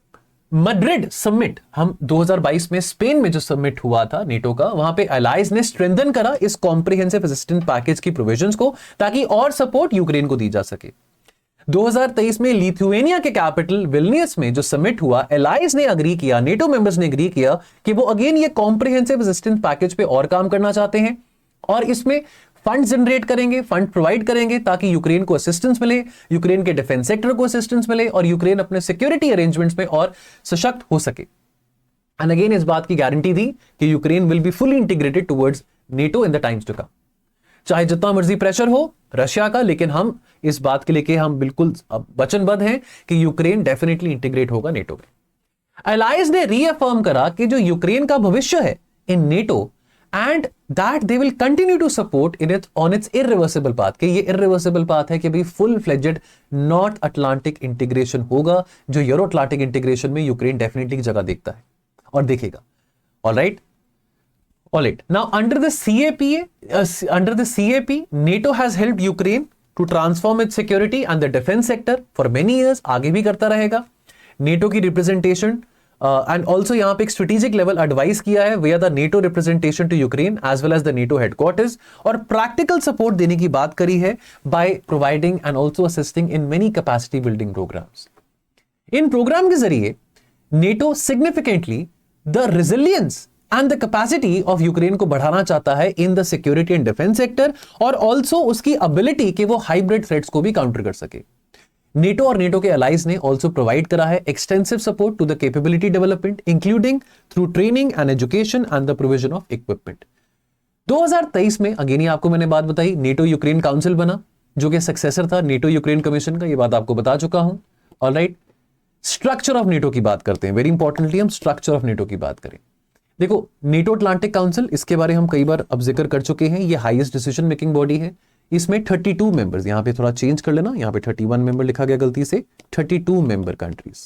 Speaker 1: मैड्रिड समिट, हम 2022 में स्पेन में जो समिट हुआ था नेटो का, वहां पे अलाइज ने स्ट्रेंथन करा इस कॉम्प्रिहेंसिव असिस्टेंस पैकेज की प्रोविजंस को, ताकि और सपोर्ट यूक्रेन को दी जा सके। 2023 में लिथुएनिया के कैपिटल विल्नियस में जो समिट हुआ, एलाइज ने अग्री किया, नेटो मेंबर्स ने अग्री किया कि वो अगेन ये कॉम्प्रिहेंसिव असिस्टेंस पैकेज पे और काम करना चाहते हैं और इसमें फंड जनरेट करेंगे, फंड प्रोवाइड करेंगे ताकि यूक्रेन को असिस्टेंस मिले, यूक्रेन के डिफेंस सेक्टर को असिस्टेंस मिले और यूक्रेन अपने सिक्योरिटी अरेंजमेंट्स में और सशक्त हो सके। एंड अगेन इस बात की गारंटी दी कि Ukraine will be fully integrated towards NATO in the times to come. चाहे जितना मर्जी प्रेशर हो रशिया का, लेकिन हम इस बात के लिए कि हम बिल्कुल वचनबद्ध हैं कि यूक्रेन डेफिनेटली इंटीग्रेट होगा नेटो में। अलायंस ने रीअफर्म करा कि जो यूक्रेन का भविष्य है in NATO and that they will continue to support in it on its irreversible path, कि ये इरिवर्सिबल पाथ है कि भाई full fledged North Atlantic integration होगा, जो यूरो अटलांटिक इंटीग्रेशन में यूक्रेन डेफिनेटली जगह देखता है और देखेगा। Alright, now under the CAP, NATO has helped Ukraine to transform its security and the defense sector for many years, आगे भी करता रहेगा। NATO की रिप्रेजेंटेशन एंड ऑल्सो यहाँ पे एक स्ट्रेटेजिक लेवल एडवाइस किया है via the NATO representation to Ukraine as well as the NATO headquarters, और प्रैक्टिकल सपोर्ट देने की बात करी है by providing and also assisting in many capacity building programs। In programme के जरिए NATO significantly the resilience and the capacity of Ukraine को बढ़ाना चाहता है in the security and defence sector, और ऑल्सो उसकी एबिलिटी कि वो हाइब्रिड थ्रेट्स को भी काउंटर कर सके। नेटो और नेटो के अलाइज ने ऑल्सो प्रोवाइड करा है extensive support to the capability development, including through training and education and the provision of equipment. 2023 में अगेन ही आपको मैंने बात बताई, नेटो यूक्रेन काउंसिल बना जो कि सक्सेसर था नेटो यूक्रेन कमीशन का, ये बात आपको बता चुका हूं। ऑलराइट, स्ट्रक्चर ऑफ नेटो की बात करते हैं। वेरी इंपॉर्टेंटली हम स्ट्रक्चर ऑफ नेटो की बात करें। देखो, नेटो अटलांटिक काउंसिल, इसके बारे हम कई बार अब जिक्र कर चुके हैं, ये हाईएस्ट डिसीजन मेकिंग बॉडी है। इसमें 32 मेंबर्स, यहां पे थोड़ा चेंज कर लेना, यहां पे 31 मेंबर लिखा गया गलती से, 32 मेंबर कंट्रीज।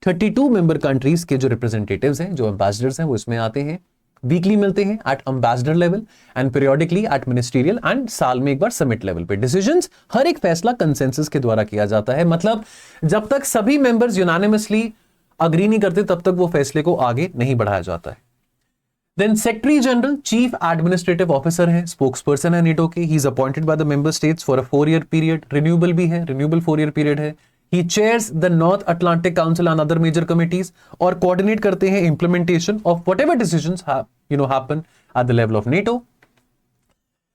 Speaker 1: 32 मेंबर कंट्रीज के जो रिप्रेजेंटेटिव्स हैं, जो एम्बेसडर्स हैं, वो इसमें आते हैं, वीकली मिलते हैं at ambassador level and periodically at ministerial and साल में एक बार समिट लेवल पे। डिसीजंस, हर एक फैसला कंसेंसस के द्वारा किया जाता है, मतलब जब तक सभी मेंबर्स यूनानिमसली अग्री नहीं करते तब तक वो फैसले को आगे नहीं बढ़ाया जाता है। Then secretary general chief administrative officer है, स्पोक्सपर्सन है नेटो के। He is appointed by the member states for a 4-year period, renewable भी है, रिन्यूएबल 4-year पीरियड है। He chairs the North Atlantic council and other major committees, और coordinate करते हैं implementation of whatever decisions happen at the level of NATO.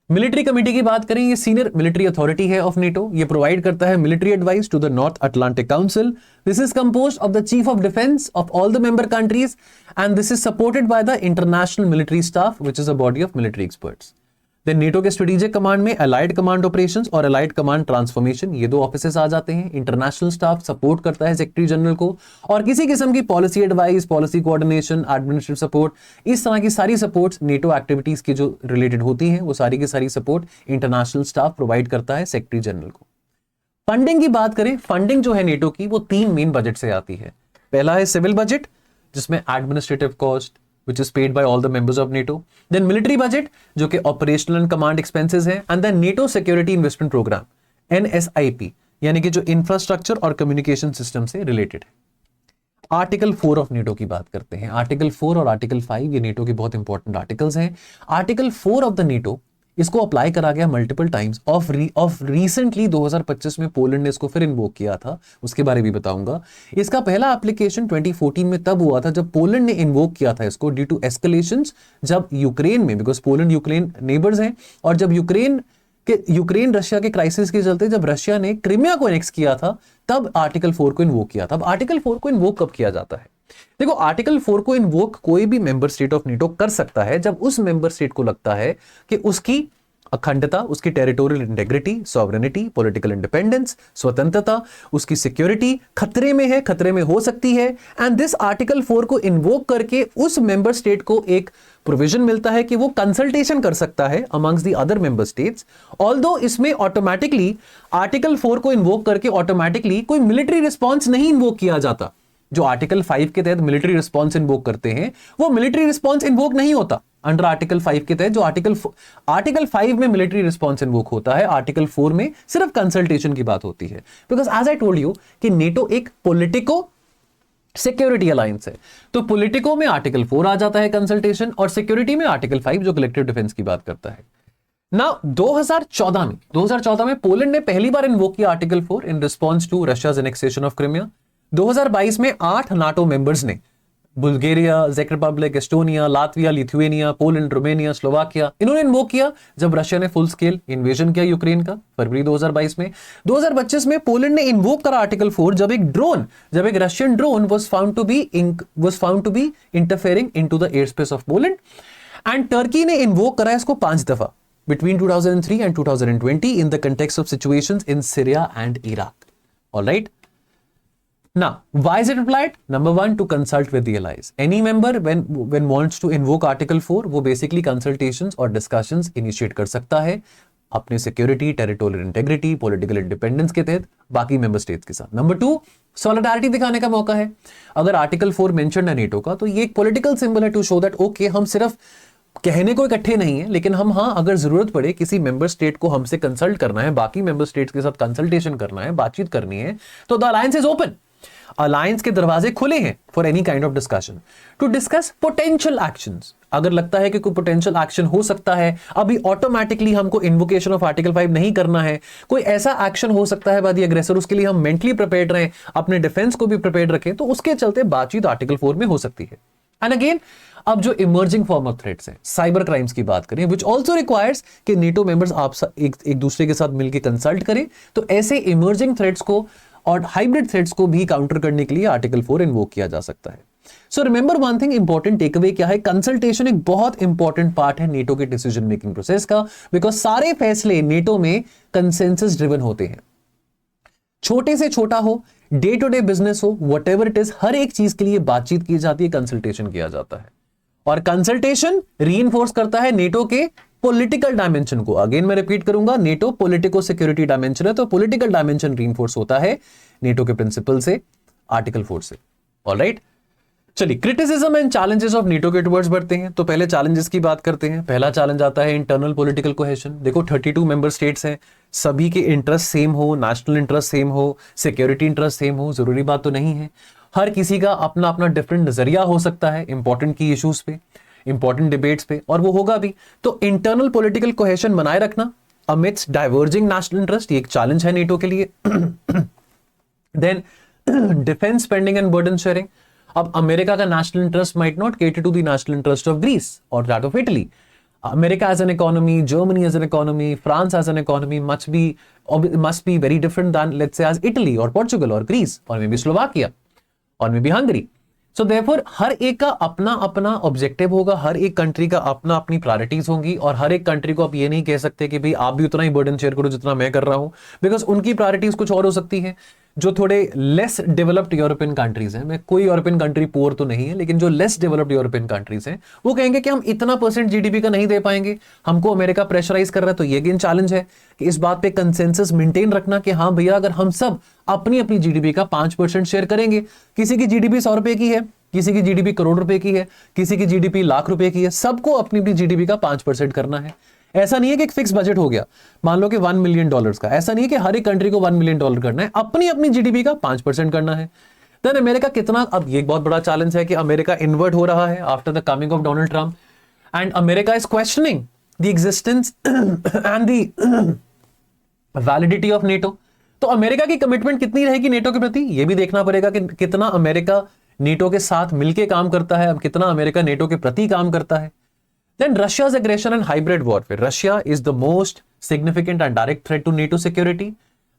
Speaker 1: Military committee की बात करें, ये सीनियर मिलिट्री अथॉरिटी है ऑफ नेटो, ये प्रोवाइड करता है military advice to the North Atlantic Council. This is composed of the chief of defence of all the member countries and this is supported by the international military staff which is a body of military experts. Then NATO के strategic command में allied command operations और allied command transformation, ये दो offices आ जाते हैं। International staff support करता है secretary general को, और किसी किस्म की policy advice, policy coordination, administrative support, इस तरह की सारी सपोर्ट्स नेटो एक्टिविटीज की जो रिलेटेड होती हैं वो सारी की सारी सपोर्ट इंटरनेशनल स्टाफ प्रोवाइड करता है सेक्रेटरी जनरल को। फंडिंग की बात करें, फंडिंग जो है नेटो की वो 3 मेन बजट से आती है। पहला है सिविल बजट, जिसमें administrative cost which is paid by all the members of NATO, then military budget जो कि operational and command expenses है, and then NATO Security Investment Program NSIP, यानी कि जो इंफ्रास्ट्रक्चर और कम्युनिकेशन सिस्टम से रिलेटेड है। आर्टिकल 4 ऑफ नेटो की बात करते हैं। आर्टिकल 4 और आर्टिकल 5 ये नेटो के बहुत इंपॉर्टेंट आर्टिकल्स हैं। आर्टिकल 4 ऑफ द नेटो, इसको अप्लाई करा गया मल्टीपल टाइम्स ऑफ रिसेंटली 2025 में पोलैंड ने इसको फिर इन्वोक किया था, उसके बारे में भी बताऊंगा। इसका पहला एप्लीकेशन 2014 में तब हुआ था जब पोलैंड ने इन्वोक किया था इसको ड्यू टू एस्केलेशंस, जब यूक्रेन में, बिकॉज पोलैंड यूक्रेन नेबर्स हैं, और जब यूक्रेन रशिया के क्राइसिस के चलते जब रशिया ने क्रीमिया को एनेक्स किया था, तब आर्टिकल 4 को इन्वोक किया था। अब आर्टिकल 4 को इन्वोक कब किया जाता है? देखो, आर्टिकल 4 को इन्वोक कोई भी मेंबर स्टेट ऑफ नेटो कर सकता है जब उस मेंबर स्टेट को लगता है कि उसकी अखंडता, उसकी territorial integrity, sovereignty, political independence, स्वतंत्रता, उसकी सिक्योरिटी खतरे में है, खतरे में हो सकती है। एंड दिस आर्टिकल 4 को इन्वोक करके उस मेंबर स्टेट को एक प्रोविजन मिलता है कि वो कंसल्टेशन कर सकता है amongst the other member states. Although इसमें ऑटोमेटिकली आर्टिकल 4 को इन्वोक करके ऑटोमेटिकली कोई मिलिट्री रिस्पॉन्स नहीं इन्वोक किया जाता। जो आर्टिकल 5 के तहत मिलिट्री रिस्पॉन्स इन्वोक करते हैं, वो मिलिट्री रिस्पॉन्स इन्वोक नहीं होता अंडर आर्टिकल 5 के तहत। जो आर्टिकल 5 में मिलिट्री रिस्पॉन्स इन्वोक होता है, आर्टिकल 4 में सिर्फ कंसल्टेशन की बात होती है। Because as I told you कि नेटो एक पॉलिटिको सिक्योरिटी अलायंस है, तो पॉलिटिको में आर्टिकल 4 आ जाता है कंसल्टेशन, और सिक्योरिटी में आर्टिकल 5 जो कलेक्टिव डिफेंस की बात करता है ना। 2014 में पोलैंड ने पहली बार इन्वोक किया article 4 in response to Russia's annexation of Crimea. 2022 में 8 नाटो मेंबर्स ने, बुल्गारिया, चेक Republic, Estonia, Latvia, Lithuania, Poland, Romania, Slovakia, इन्होंने इन्वोक किया जब रशिया ने फुल स्केल इन्वेजन किया यूक्रेन का फरवरी 2022 में। 2025 में पोलैंड ने इन्वोक करा आर्टिकल 4 जब एक Russian drone was found to be interfering into the airspace of Poland, and Turkey ने इन्वोक करा इसको 5 दफा between 2003 and 2020 in the context of situations in Syria and Iraq. All right. Now, why is it applied? Number 1, to consult with the allies. Any member when wants to invoke Article 4, वो basically consultations और discussions initiate कर सकता है अपने security, territorial integrity, political independence के तहत बाकी member states के साथ। नंबर 2, सॉलिडारिटी दिखाने का मौका है। अगर आर्टिकल 4 मेंशन है नेटो का, तो ये एक पॉलिटिकल सिंबल है टू शो दैट ओके, हम सिर्फ कहने को इकट्ठे नहीं है, लेकिन हम, हाँ, अगर जरूरत पड़े किसी मेंबर स्टेट को हमसे कंसल्ट करना है, बाकी मेंबर स्टेट्स के साथ कंसल्टेशन करना है, बातचीत करनी है, तो the alliance is open. Alliance के दरवाजे खुले हैं for any kind of discussion to discuss potential actions. अगर लगता है कि कोई पोटेंशियल एक्शन हो सकता है, अभी ऑटोमेटिकली हमको इन्वोकेशन ऑफ आर्टिकल 5 नहीं करना है, कोई ऐसा एक्शन हो सकता है बाय द एग्रेसर, उसके लिए हम मेंटली प्रिपेयर्ड रहें, अपने डिफेंस को भी प्रिपेयर्ड रखें, तो उसके चलते बातचीत आर्टिकल 4 में हो सकती है। एंड अगेन, अब जो इमर्जिंग फॉर्म ऑफ थ्रेट्स हैं, साइबर क्राइम्स की बात करें, विच ऑल्सो रिक्वायर्स कि नेटो मेंबर्स आप एक दूसरे के साथ मिलकर कंसल्ट करें, तो ऐसे इमर्जिंग थ्रेट्स को और हाइब्रिड थ्रेट्स को भी काउंटर करने के लिए आर्टिकल 4 इन्वोक किया जा सकता है। So remember one thing, important takeaway क्या है? कंसल्टेशन एक बहुत इंपॉर्टेंट पार्ट है नेटो के डिसीजन मेकिंग प्रोसेस का, बिकॉज सारे फैसले नेटो में कंसेंसस ड्रिवन होते हैं। छोटे से छोटा हो, डे टू डे बिजनेस हो, व्हाटएवर इट इज, हर एक चीज के लिए बातचीत की जाती है, कंसल्टेशन किया जाता है, और कंसल्टेशन रीइंफोर्स करता है नेटो के पॉलिटिकल डायमेंशन को। अगेन मैं रिपीट करूंगा, नेटो पॉलिटिको सिक्योरिटी डायमेंशन है, तो पॉलिटिकल डायमेंशन रीइंफोर्स होता है नेटो के प्रिंसिपल से, आर्टिकल 4 से। ऑलराइट, चलिए criticism and challenges of NATO के टुवर्ड्स बढ़ते हैं। तो पहले चैलेंजेस की बात करते हैं। पहला चैलेंज आता है इंटरनल पॉलिटिकल कोहेशन। देखो 32 मेंबर स्टेट्स हैं, सभी के इंटरेस्ट सेम हो, नेशनल इंटरेस्ट सेम हो, सिक्योरिटी इंटरेस्ट सेम हो, जरूरी बात तो नहीं है। हर किसी का अपना अपना डिफरेंट नजरिया हो सकता है इंपॉर्टेंट की इश्यूज पे, इंपॉर्टेंट डिबेट्स पे, और वो होगा भी। तो इंटरनल पॉलिटिकल कोहेशन बनाए रखना अमिट्स डाइवर्जिंग नेशनल इंटरेस्ट, ये एक चैलेंज है नेटो के लिए। Then defence spending and burden sharing. अब अमेरिका का national interest might not cater to the national interest of Greece और that of Italy. America as an economy, Germany as an economy, France as an economy must be very different than, let's say, as Italy or Portugal or Greece or maybe Slovakia or maybe Hungary. So therefore हर एक का अपना अपना objective होगा, हर एक country का अपना अपनी प्रायोरिटीज होंगी, और हर एक कंट्री को आप ये नहीं कह सकते कि भाई आप भी उतना ही बर्डन शेयर करो जितना मैं कर रहा हूं, बिकॉज उनकी प्रायोरिटीज कुछ और हो सकती है। जो थोड़े लेस डेवलप्ड यूरोपियन कंट्रीज हैं, मैं कोई यूरोपियन कंट्री पुअर तो नहीं है, लेकिन जो लेस डेवलप्ड यूरोपियन कंट्रीज हैं वो कहेंगे कि हम इतना % जीडीपी का नहीं दे पाएंगे, हमको अमेरिका प्रेशराइज कर रहा है। तो ये गेन चैलेंज है कि इस बात पे कंसेंसस मेंटेन रखना कि हाँ भैया, अगर हम सब अपनी अपनी जीडीपी का 5% शेयर करेंगे, किसी की जीडीपी 100 रुपए की है, किसी की जीडीपी करोड़ रुपए की है, किसी की जीडीपी लाख रुपए की है, सबको अपनी अपनी जीडीपी का 5% करना है। ऐसा नहीं है कि एक फिक्स बजट हो गया, मान लो कि $1 मिलियन का, ऐसा नहीं है कि हर एक कंट्री को $1 मिलियन करना है, अपनी अपनी जीडीपी का 5% करना है। देन अमेरिका कितना, अब ये बहुत बड़ा चैलेंज है कि अमेरिका इन्वर्ट हो रहा है after the coming of Donald Trump, and America is questioning the existence and the validity of NATO. तो अमेरिका की कमिटमेंट कितनी रहेगी नेटो के प्रति, यह भी देखना पड़ेगा कि कितना अमेरिका नेटो के साथ मिलकर काम करता है, अब कितना अमेरिका नेटो के प्रति काम करता है। Then Russia's aggression and hybrid warfare. Russia is the most significant and direct threat to NATO security,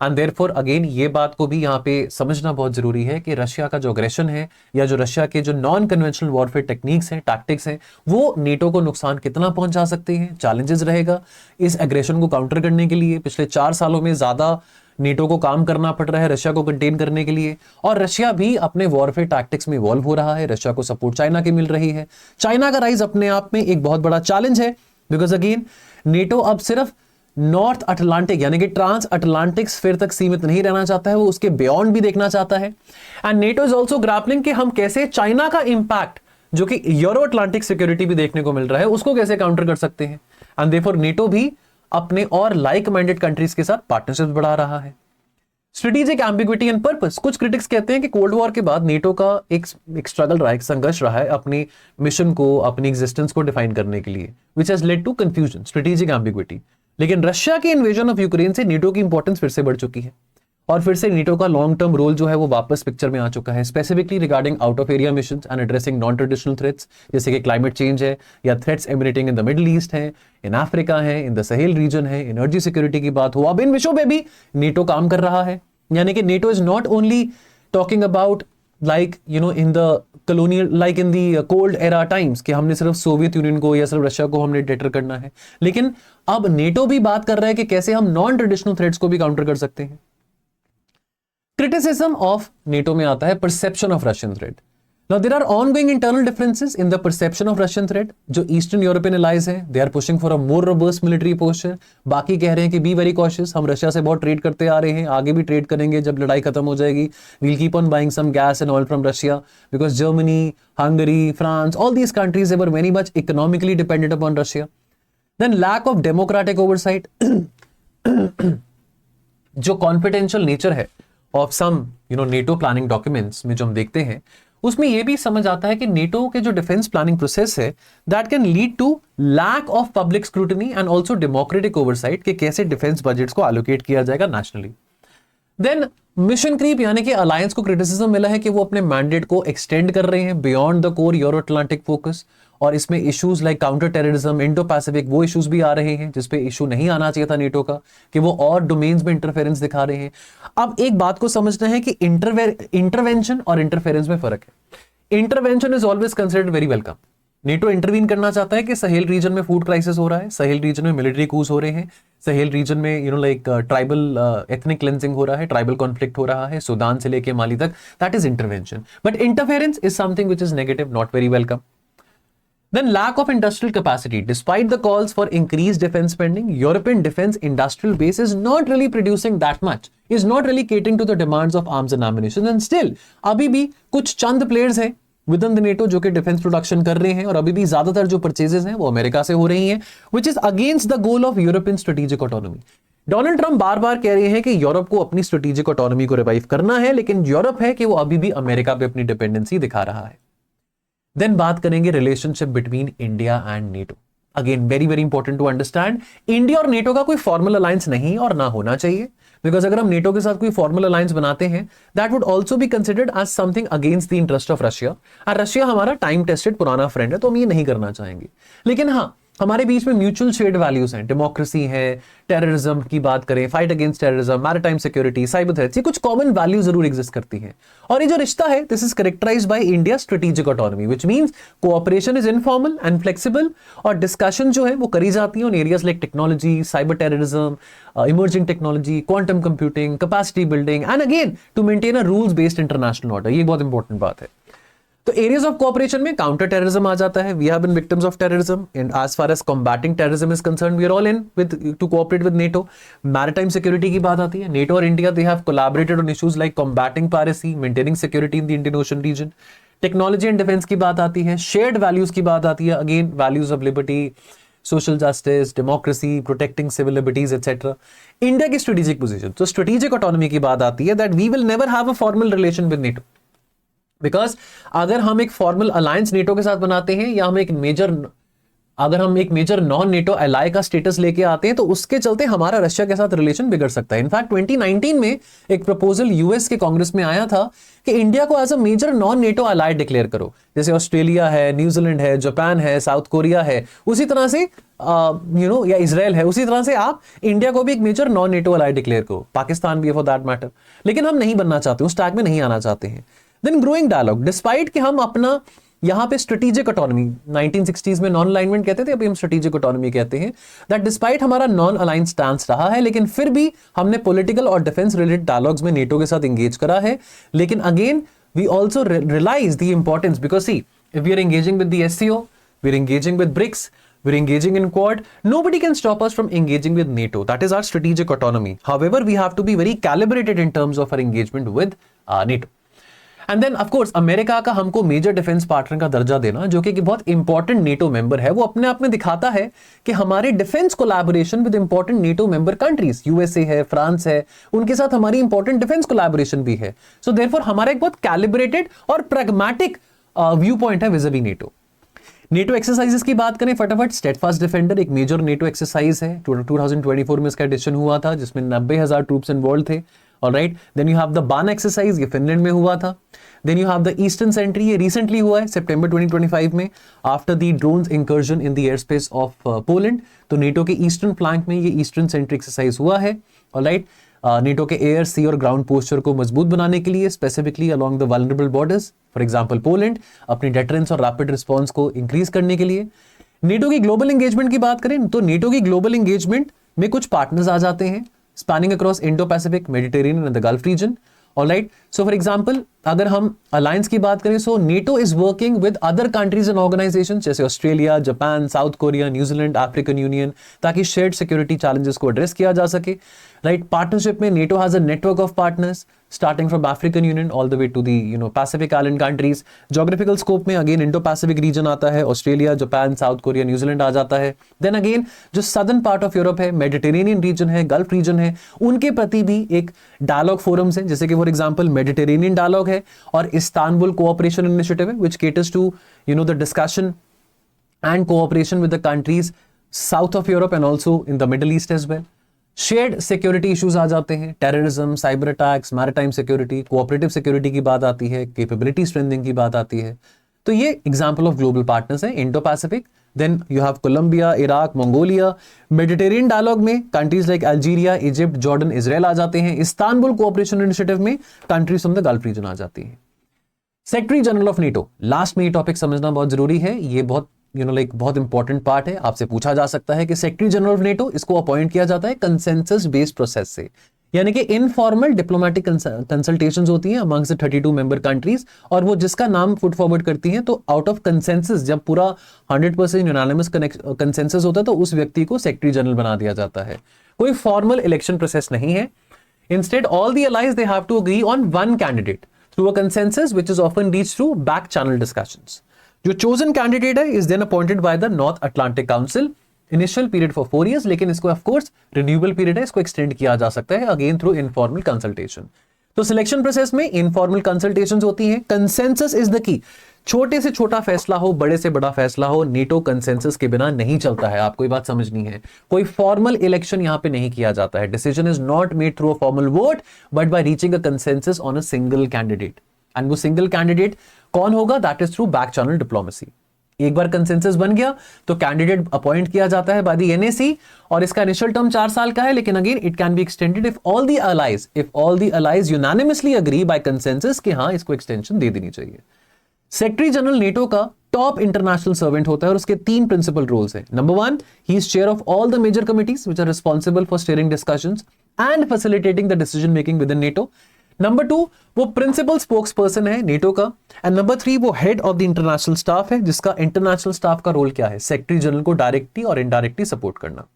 Speaker 1: and therefore again ये बात को भी यहाँ पे समझना बहुत जरूरी है कि रशिया का जो अग्रेशन है या जो रशिया के जो नॉन कन्वेंशनल वॉरफेयर टेक्निक्स हैं, टैक्टिक्स हैं, वो नेटो को नुकसान कितना पहुंचा सकते हैं, चैलेंजेस रहेगा। इस एग्रेशन को काउंटर करने के लिए पिछले 4 सालों में ज्यादा नेटो को काम करना पड़ रहा है रशिया को कंटेन करने के लिए, और रशिया भी अपने वॉरफेयर टैक्टिक्स में इवॉल्व हो रहा है। रशिया को सपोर्ट चाइना की मिल रही है। चाइना का राइज अपने आप में एक बहुत बड़ा चैलेंज है, बिकॉज अगेन नेटो अब सिर्फ नॉर्थ अटलांटिक यानी कि ट्रांस अटलांटिक स्फीयर तक सीमित नहीं रहना चाहता है, वो उसके बियॉन्ड भी देखना चाहता है। And NATO is also grappling कि हम कैसे चाइना का इंपैक्ट, जो कि यूरो अटलांटिक सिक्योरिटी भी देखने को मिल रहा है, उसको कैसे काउंटर कर सकते हैं। एंड देयरफॉर नेटो भी अपने और लाइक माइंडेड कंट्रीज के साथ पार्टनरशिप बढ़ा रहा है। स्ट्रेटेजिक एम्बिग्विटी एंड पर्पस, कुछ क्रिटिक्स कहते हैं कि कोल्ड वॉर के बाद नेटो का एक स्ट्रगल रहा है, एक संघर्ष रहा है अपनी मिशन को, अपनी एग्जिस्टेंस को डिफाइन करने के लिए, which has led to confusion, strategic ambiguity. लेकिन रशिया की इन्वेजन ऑफ यूक्रेन से नेटो की इंपॉर्टेंस फिर से बढ़ चुकी है, और फिर से नेटो का लॉन्ग टर्म रोल जो है वो वापस पिक्चर में आ चुका है, specifically regarding out of area missions and addressing non traditional threats, जैसे कि क्लाइमेट चेंज है, या threats emanating in the middle east है, इन अफ्रीका है, इन द सहेल रीजन है, एनर्जी सिक्योरिटी की बात हो, अब इन विषयों पे भी नेटो काम कर रहा है। यानी कि NATO is not only talking about like in the colonial, like in the cold era times, कि हमने सिर्फ सोवियत यूनियन को या सिर्फ रशिया को हमने डेटर करना है, लेकिन अब नेटो भी बात कर रहा है कि कैसे हम नॉन ट्रेडिशनल थ्रेट्स को भी काउंटर कर सकते हैं। क्रिटिसिज्म ऑफ नेटो में आता है perception of Russian threat. Now there are ongoing internal differences in the perception of Russian threat. जो ईस्टर्न यूरोपियन एलाइज हैं, they are pushing for a more robust military posture. बाकी कह रहे हैं कि be very cautious, हम Russia से बहुत ट्रेड करते आ रहे हैं, आगे भी ट्रेड करेंगे जब लड़ाई खत्म हो जाएगी। We'll keep on buying some gas and oil from Russia because Germany, Hungary, France, all these countries they were very much economically dependent upon Russia. Then lack of democratic oversight. जो confidential nature है of some NATO planning documents में जो हम देखते हैं, उसमें यह भी समझ आता है कि नेटो के जो डिफेंस प्लानिंग प्रोसेस है, that can lead to lack of public scrutiny and also democratic oversight, कि कैसे डिफेंस बजट्स को एलोकेट किया जाएगा नेशनली। देन मिशन क्रीप, यानी कि अलायंस को क्रिटिसिज्म मिला है कि वो अपने मैंडेट को एक्सटेंड कर रहे हैं beyond the core euro Atlantic focus, और इसमें issues like counter terrorism, Indo Pacific, वो इश्यूज भी आ रहे हैं जिसपे इशू नहीं आना चाहिए था नेटो का, कि वो और डोमेन्स में इंटरफेरेंस दिखा रहे हैं। अब एक बात को समझना है कि इंटरवेंशन और इंटरफेरेंस में फर्क है। Intervention is always considered very welcome. NATO intervene करना चाहता है कि सहेल रीजन में फूड क्राइसिस हो रहा है, सहेल रीजन में मिलिट्री कूज हो रहे हैं, सहेल रीजन में ट्राइबल एथनिक क्लेंजिंग हो रहा है, ट्राइबल कॉन्फ्लिक्ट हो रहा है, सूडान से लेके माली तक, that is intervention. But interference is something which is negative, not very welcome. Then lack of industrial capacity. Despite the calls for increased defense spending, European defense industrial base is not really producing that much, is not really catering to the demands of arms and ammunition, and still अभी भी कुछ चंद players हैं with in the NATO जो कि defence production कर रहे हैं, और अभी भी ज्यादातर जो परचेजेस हैं वो अमेरिका से हो रही हैं, which is against the goal of European strategic autonomy. Donald Trump बार बार कह रहे हैं कि यूरोप को अपनी स्ट्रेटेजिक ऑटोनॉमी को रिवाइव करना है, लेकिन यूरोप है कि वो अभी भी अमेरिका पे अपनी डिपेंडेंसी दिखा रहा है। देन बात करेंगे relationship between India and NATO. Again very very important to understand, India और नेटो का कोई फॉर्मल अलायंस नहीं और ना होना चाहिए, बिकॉज अगर हम नेटो के साथ कोई फॉर्मल अलायंस बनाते हैं, that would also be considered as something against the interest of Russia, और रशिया हमारा टाइम टेस्टेड पुराना फ्रेंड है, तो हम ये नहीं करना चाहेंगे। लेकिन हाँ, हमारे बीच में म्यूचुअल शेयर्ड वैल्यूज हैं, डेमोक्रेसी है, टेररिज्म की बात करें, fight against terrorism, maritime security, cyber threats, ये कुछ कॉमन वैल्यू जरूर एग्जिस्ट करती हैं। और ये जो रिश्ता है, this is characterised by India strategic autonomy, which means cooperation is informal and flexible, और डिस्कशन जो है वो करी जाती है on areas like technology, cyber terrorism, emerging technology, quantum computing, capacity building, and again to maintain a rules based international order. ये बहुत important बात है। तो एरियाज ऑफ कोऑपरेशन में काउंटर टेररिज्म आ जाता है, we have been victims of terrorism, and as far as combating terrorism is concerned we are all in with to cooperate with NATO. Maritime security की बात आती है, नेटो और India they have collaborated on issues like combating piracy, maintaining security in the Indian Ocean region. Technology and defence की बात आती है, shared values की बात आती है, again values of liberty, social justice, democracy, protecting civil liberties etcetera. India की strategic position, तो स्ट्रेटेजिक ऑटोनॉमी की बात आती है that we will never have a formal relation with NATO, because अगर हम एक फॉर्मल अलायंस नेटो के साथ बनाते हैं या अगर हम एक मेजर नॉन नेटो अलाय का स्टेटस लेके आते हैं तो उसके चलते हमारा रशिया के साथ रिलेशन बिगड़ सकता है। इनफैक्ट 2019 में एक प्रपोजल यूएस के कांग्रेस में आया था कि इंडिया को as a major non NATO ally declare करो, जैसे ऑस्ट्रेलिया है, न्यूजीलैंड है, जापान है, साउथ कोरिया है, उसी तरह से या इजराइल है, उसी तरह से आप इंडिया को भी एक major non NATO ally declare करो, पाकिस्तान भी है फॉर दैट मैटर। लेकिन हम नहीं बनना चाहते, उस टैग में नहीं आना चाहते हैं। देन ग्रोइंग डायलॉग, डिस्पाइट कि हम अपना यहां पे स्ट्रेटेजिक ऑटोनॉमी 1960s में नॉन अलाइनमेंट कहते थे, अभी हम स्ट्रेटेजिक ऑटोनॉमी कहते हैं, दैट डिस्पाइट हमारा नॉन अलाइन स्टांस रहा है, लेकिन फिर भी हमने पॉलिटिकल और डिफेंस रिलेटेड डायलॉग्स में नेटो के साथ एंगेज करा है। लेकिन again we also realise the importance, because see if we are engaging with the SCO, we are engaging with BRICS, we're engaging in Quad, nobody can stop us from engaging with NATO. That is our strategic autonomy. However, we have to be very calibrated in terms of our engagement with NATO. And then of course America का हमको major defence partner का दर्जा देना, जो कि बहुत important NATO member है, वो अपने आप में दिखाता है कि हमारे defence collaboration with important NATO member countries, USA है, फ्रांस है, उनके साथ हमारी इंपॉर्टेंट डिफेंस कोलैबोरेशन भी है। सो देयरफॉर हमारा एक बहुत कैलिब्रेटेड और प्रैग्मेटिक व्यू पॉइंट है विज़-अ-वी नेटो। नेटो एक्सरसाइजेस की बात करें फटाफट, स्टेडफास्ट डिफेंडर एक मेजर नेटो एक्सरसाइज है, 2024 में इसका एडिशन हुआ था, जिसमें 90,000 ट्रूप्स इन्वॉल्व थे। Alright, then you have the Baana exercise, ये फिनलैंड में हुआ था। Then you have the Eastern Sentry, ये रिसेंटली हुआ है सितंबर 2025 में, after the drones incursion in the air space of Poland. तो नेटो के ईस्टर्न फ्लैंक में ये ईस्टर्न सेंट्री एक्सरसाइज हुआ है। ऑलराइट, नेटो के एयर, सी और ग्राउंड पोस्चर को मजबूत बनाने के लिए, specifically along the vulnerable borders, for example Poland, अपनी डेटरेंस और रैपिड रिस्पांस को इंक्रीज करने के लिए। नेटो की ग्लोबल एंगेजमेंट की बात करें तो नेटो की ग्लोबल एंगेजमेंट में कुछ पार्टनर्स आ जाते हैं, spanning across Indo Pacific, Mediterranean and the Gulf region. Alright, so for example अगर हम अलायंस की बात करें, so NATO is working with other countries and organisations जैसे Australia, Japan, South Korea, New Zealand, African Union, ताकि शेयर्ड सिक्योरिटी चैलेंजेस को address किया जा सके। राइट, पार्टनरशिप में NATO has a network of partners starting from African Union all the way to the Pacific Island countries. Geographical scope में again Indo-Pacific region आता है, Australia, Japan, South Korea, New Zealand आ जाता है। Then again जो southern part of Europe है, Mediterranean region है, Gulf region है, उनके प्रति भी एक डायलॉग फोरम्स है, जैसे कि फॉर एग्जांपल मेडिटेरेनियन डायलॉग है और इस्तांबुल कोऑपरेशन इनिशिएटिव है, which caters to the discussion and cooperation with the countries south of Europe and also in the Middle East as well. Shared security issues आ जाते हैं, terrorism, cyber attacks, maritime security, cooperative security की बात आती है, capability strengthening की बात आती है। तो ये एग्जांपल ऑफ ग्लोबल पार्टनर्स हैं, Indo Pacific. Then you have Colombia, Iraq, Mongolia. Mediterranean dialogue में countries like Algeria, Egypt, Jordan, Israel आ जाते हैं। इस्तांबुल कोऑपरेशन इनिशिएटिव में countries from the Gulf region आ जाती है। Secretary general of NATO, last में ये टॉपिक समझना बहुत जरूरी है, ये बहुत बहुत इंपॉर्टेंट पार्ट है। आपसे पूछा जा सकता है कि सेक्रेटरी जनरल ऑफ नेटो, इसको अपॉइंट किया जाता है कंसेंसस बेस्ड प्रोसेस से, यानी कि इनफॉर्मल डिप्लोमेटिक कंसल्टेशंस होती हैं अमंग्स द 32 मेंबर कंट्रीज, और वो जिसका नाम फुट फॉरवर्ड करती हैं। तो आउट ऑफ कंसेंसस, जब पूरा 100% यूनानिमस कंसेंसस होता है, तो उस व्यक्ति को सेक्रेटरी जनरल बना दिया जाता है। कोई फॉर्मल इलेक्शन प्रोसेस नहीं है। Instead all the allies they have to agree on one candidate through a consensus which is often reached through back channel discussions. जो चोजन कैंडिडेट है is then appointed by the North Atlantic Council, initial period for 4 years, लेकिन इसको of course renewable period है, इसको extend किया जा सकता है अगेन थ्रू इनफॉर्मल कंसल्टेशन। तो सिलेक्शन प्रोसेस में इनफॉर्मल कंसल्टेशंस होती हैं। कंसेंसस इज द की, छोटे से छोटा फैसला हो, बड़े से बड़ा फैसला हो, नेटो कंसेंसस के बिना नहीं चलता है। आपको ये बात समझनी है। कोई फॉर्मल इलेक्शन यहां पे नहीं किया जाता है। Decision is not made through a formal vote but by reaching a consensus on a single candidate, and वो सिंगल कैंडिडेट कौन होगा? That is through back channel diplomacy. एक बार कंसेंसस बन गया तो कैंडिडेट अपॉइंट किया जाता है बाय द एनएसी, और इसका इनिशियल टर्म 4 साल का है, लेकिन again it can be extended if all the allies unanimously agree by consensus कि हाँ इसको एक्सटेंशन दे देनी चाहिए। सेक्रेटरी जनरल नेटो का टॉप इंटरनेशनल सर्वेंट होता है और उसके 3 प्रिंसिपल रोल्स हैं। Number 1, he is chair of all the major committees which are responsible for steering discussions and facilitating the decision making within NATO नेटो। नंबर 2, वो principal spokesperson है NATO का। And number 3, वो head of the international staff है, जिसका international staff का role क्या है, सेक्रेटरी जनरल को डायरेक्टली और इनडायरेक्टली सपोर्ट करना।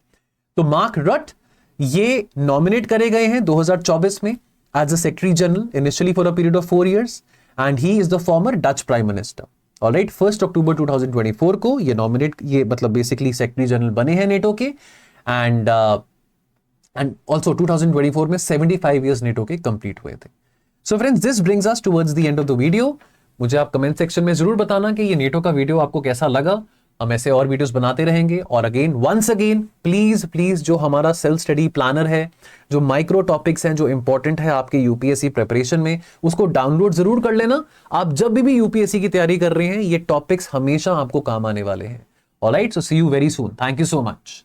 Speaker 1: तो मार्क रट ये नॉमिनेट करे गए हैं 2024 में as a secretary general, initially for a period of 4 years, and he is the former Dutch prime minister. Alright, 1 अक्टूबर 2024 को ये मतलब बेसिकली सेक्रेटरी जनरल बने हैं नेटो के, एंड ऑल्सो 2024 में 75 years नेटो के कंप्लीट हुए थे। So friends, this brings us towards the end of the video. मुझे आप कमेंट सेक्शन में जरूर बताना कि ये नेटो का वीडियो आपको कैसा लगा। हम ऐसे और वीडियोस बनाते रहेंगे। और अगेन वंस अगेन प्लीज जो हमारा सेल्फ स्टडी प्लानर है, जो माइक्रो टॉपिक्स हैं जो इंपॉर्टेंट है आपके यूपीएससी प्रिपरेशन में, उसको डाउनलोड जरूर कर लेना। आप जब भी यूपीएससी की तैयारी कर रहे हैं, ये टॉपिक्स हमेशा आपको काम आने वाले हैं। Alright, so see you very soon. Thank you so much.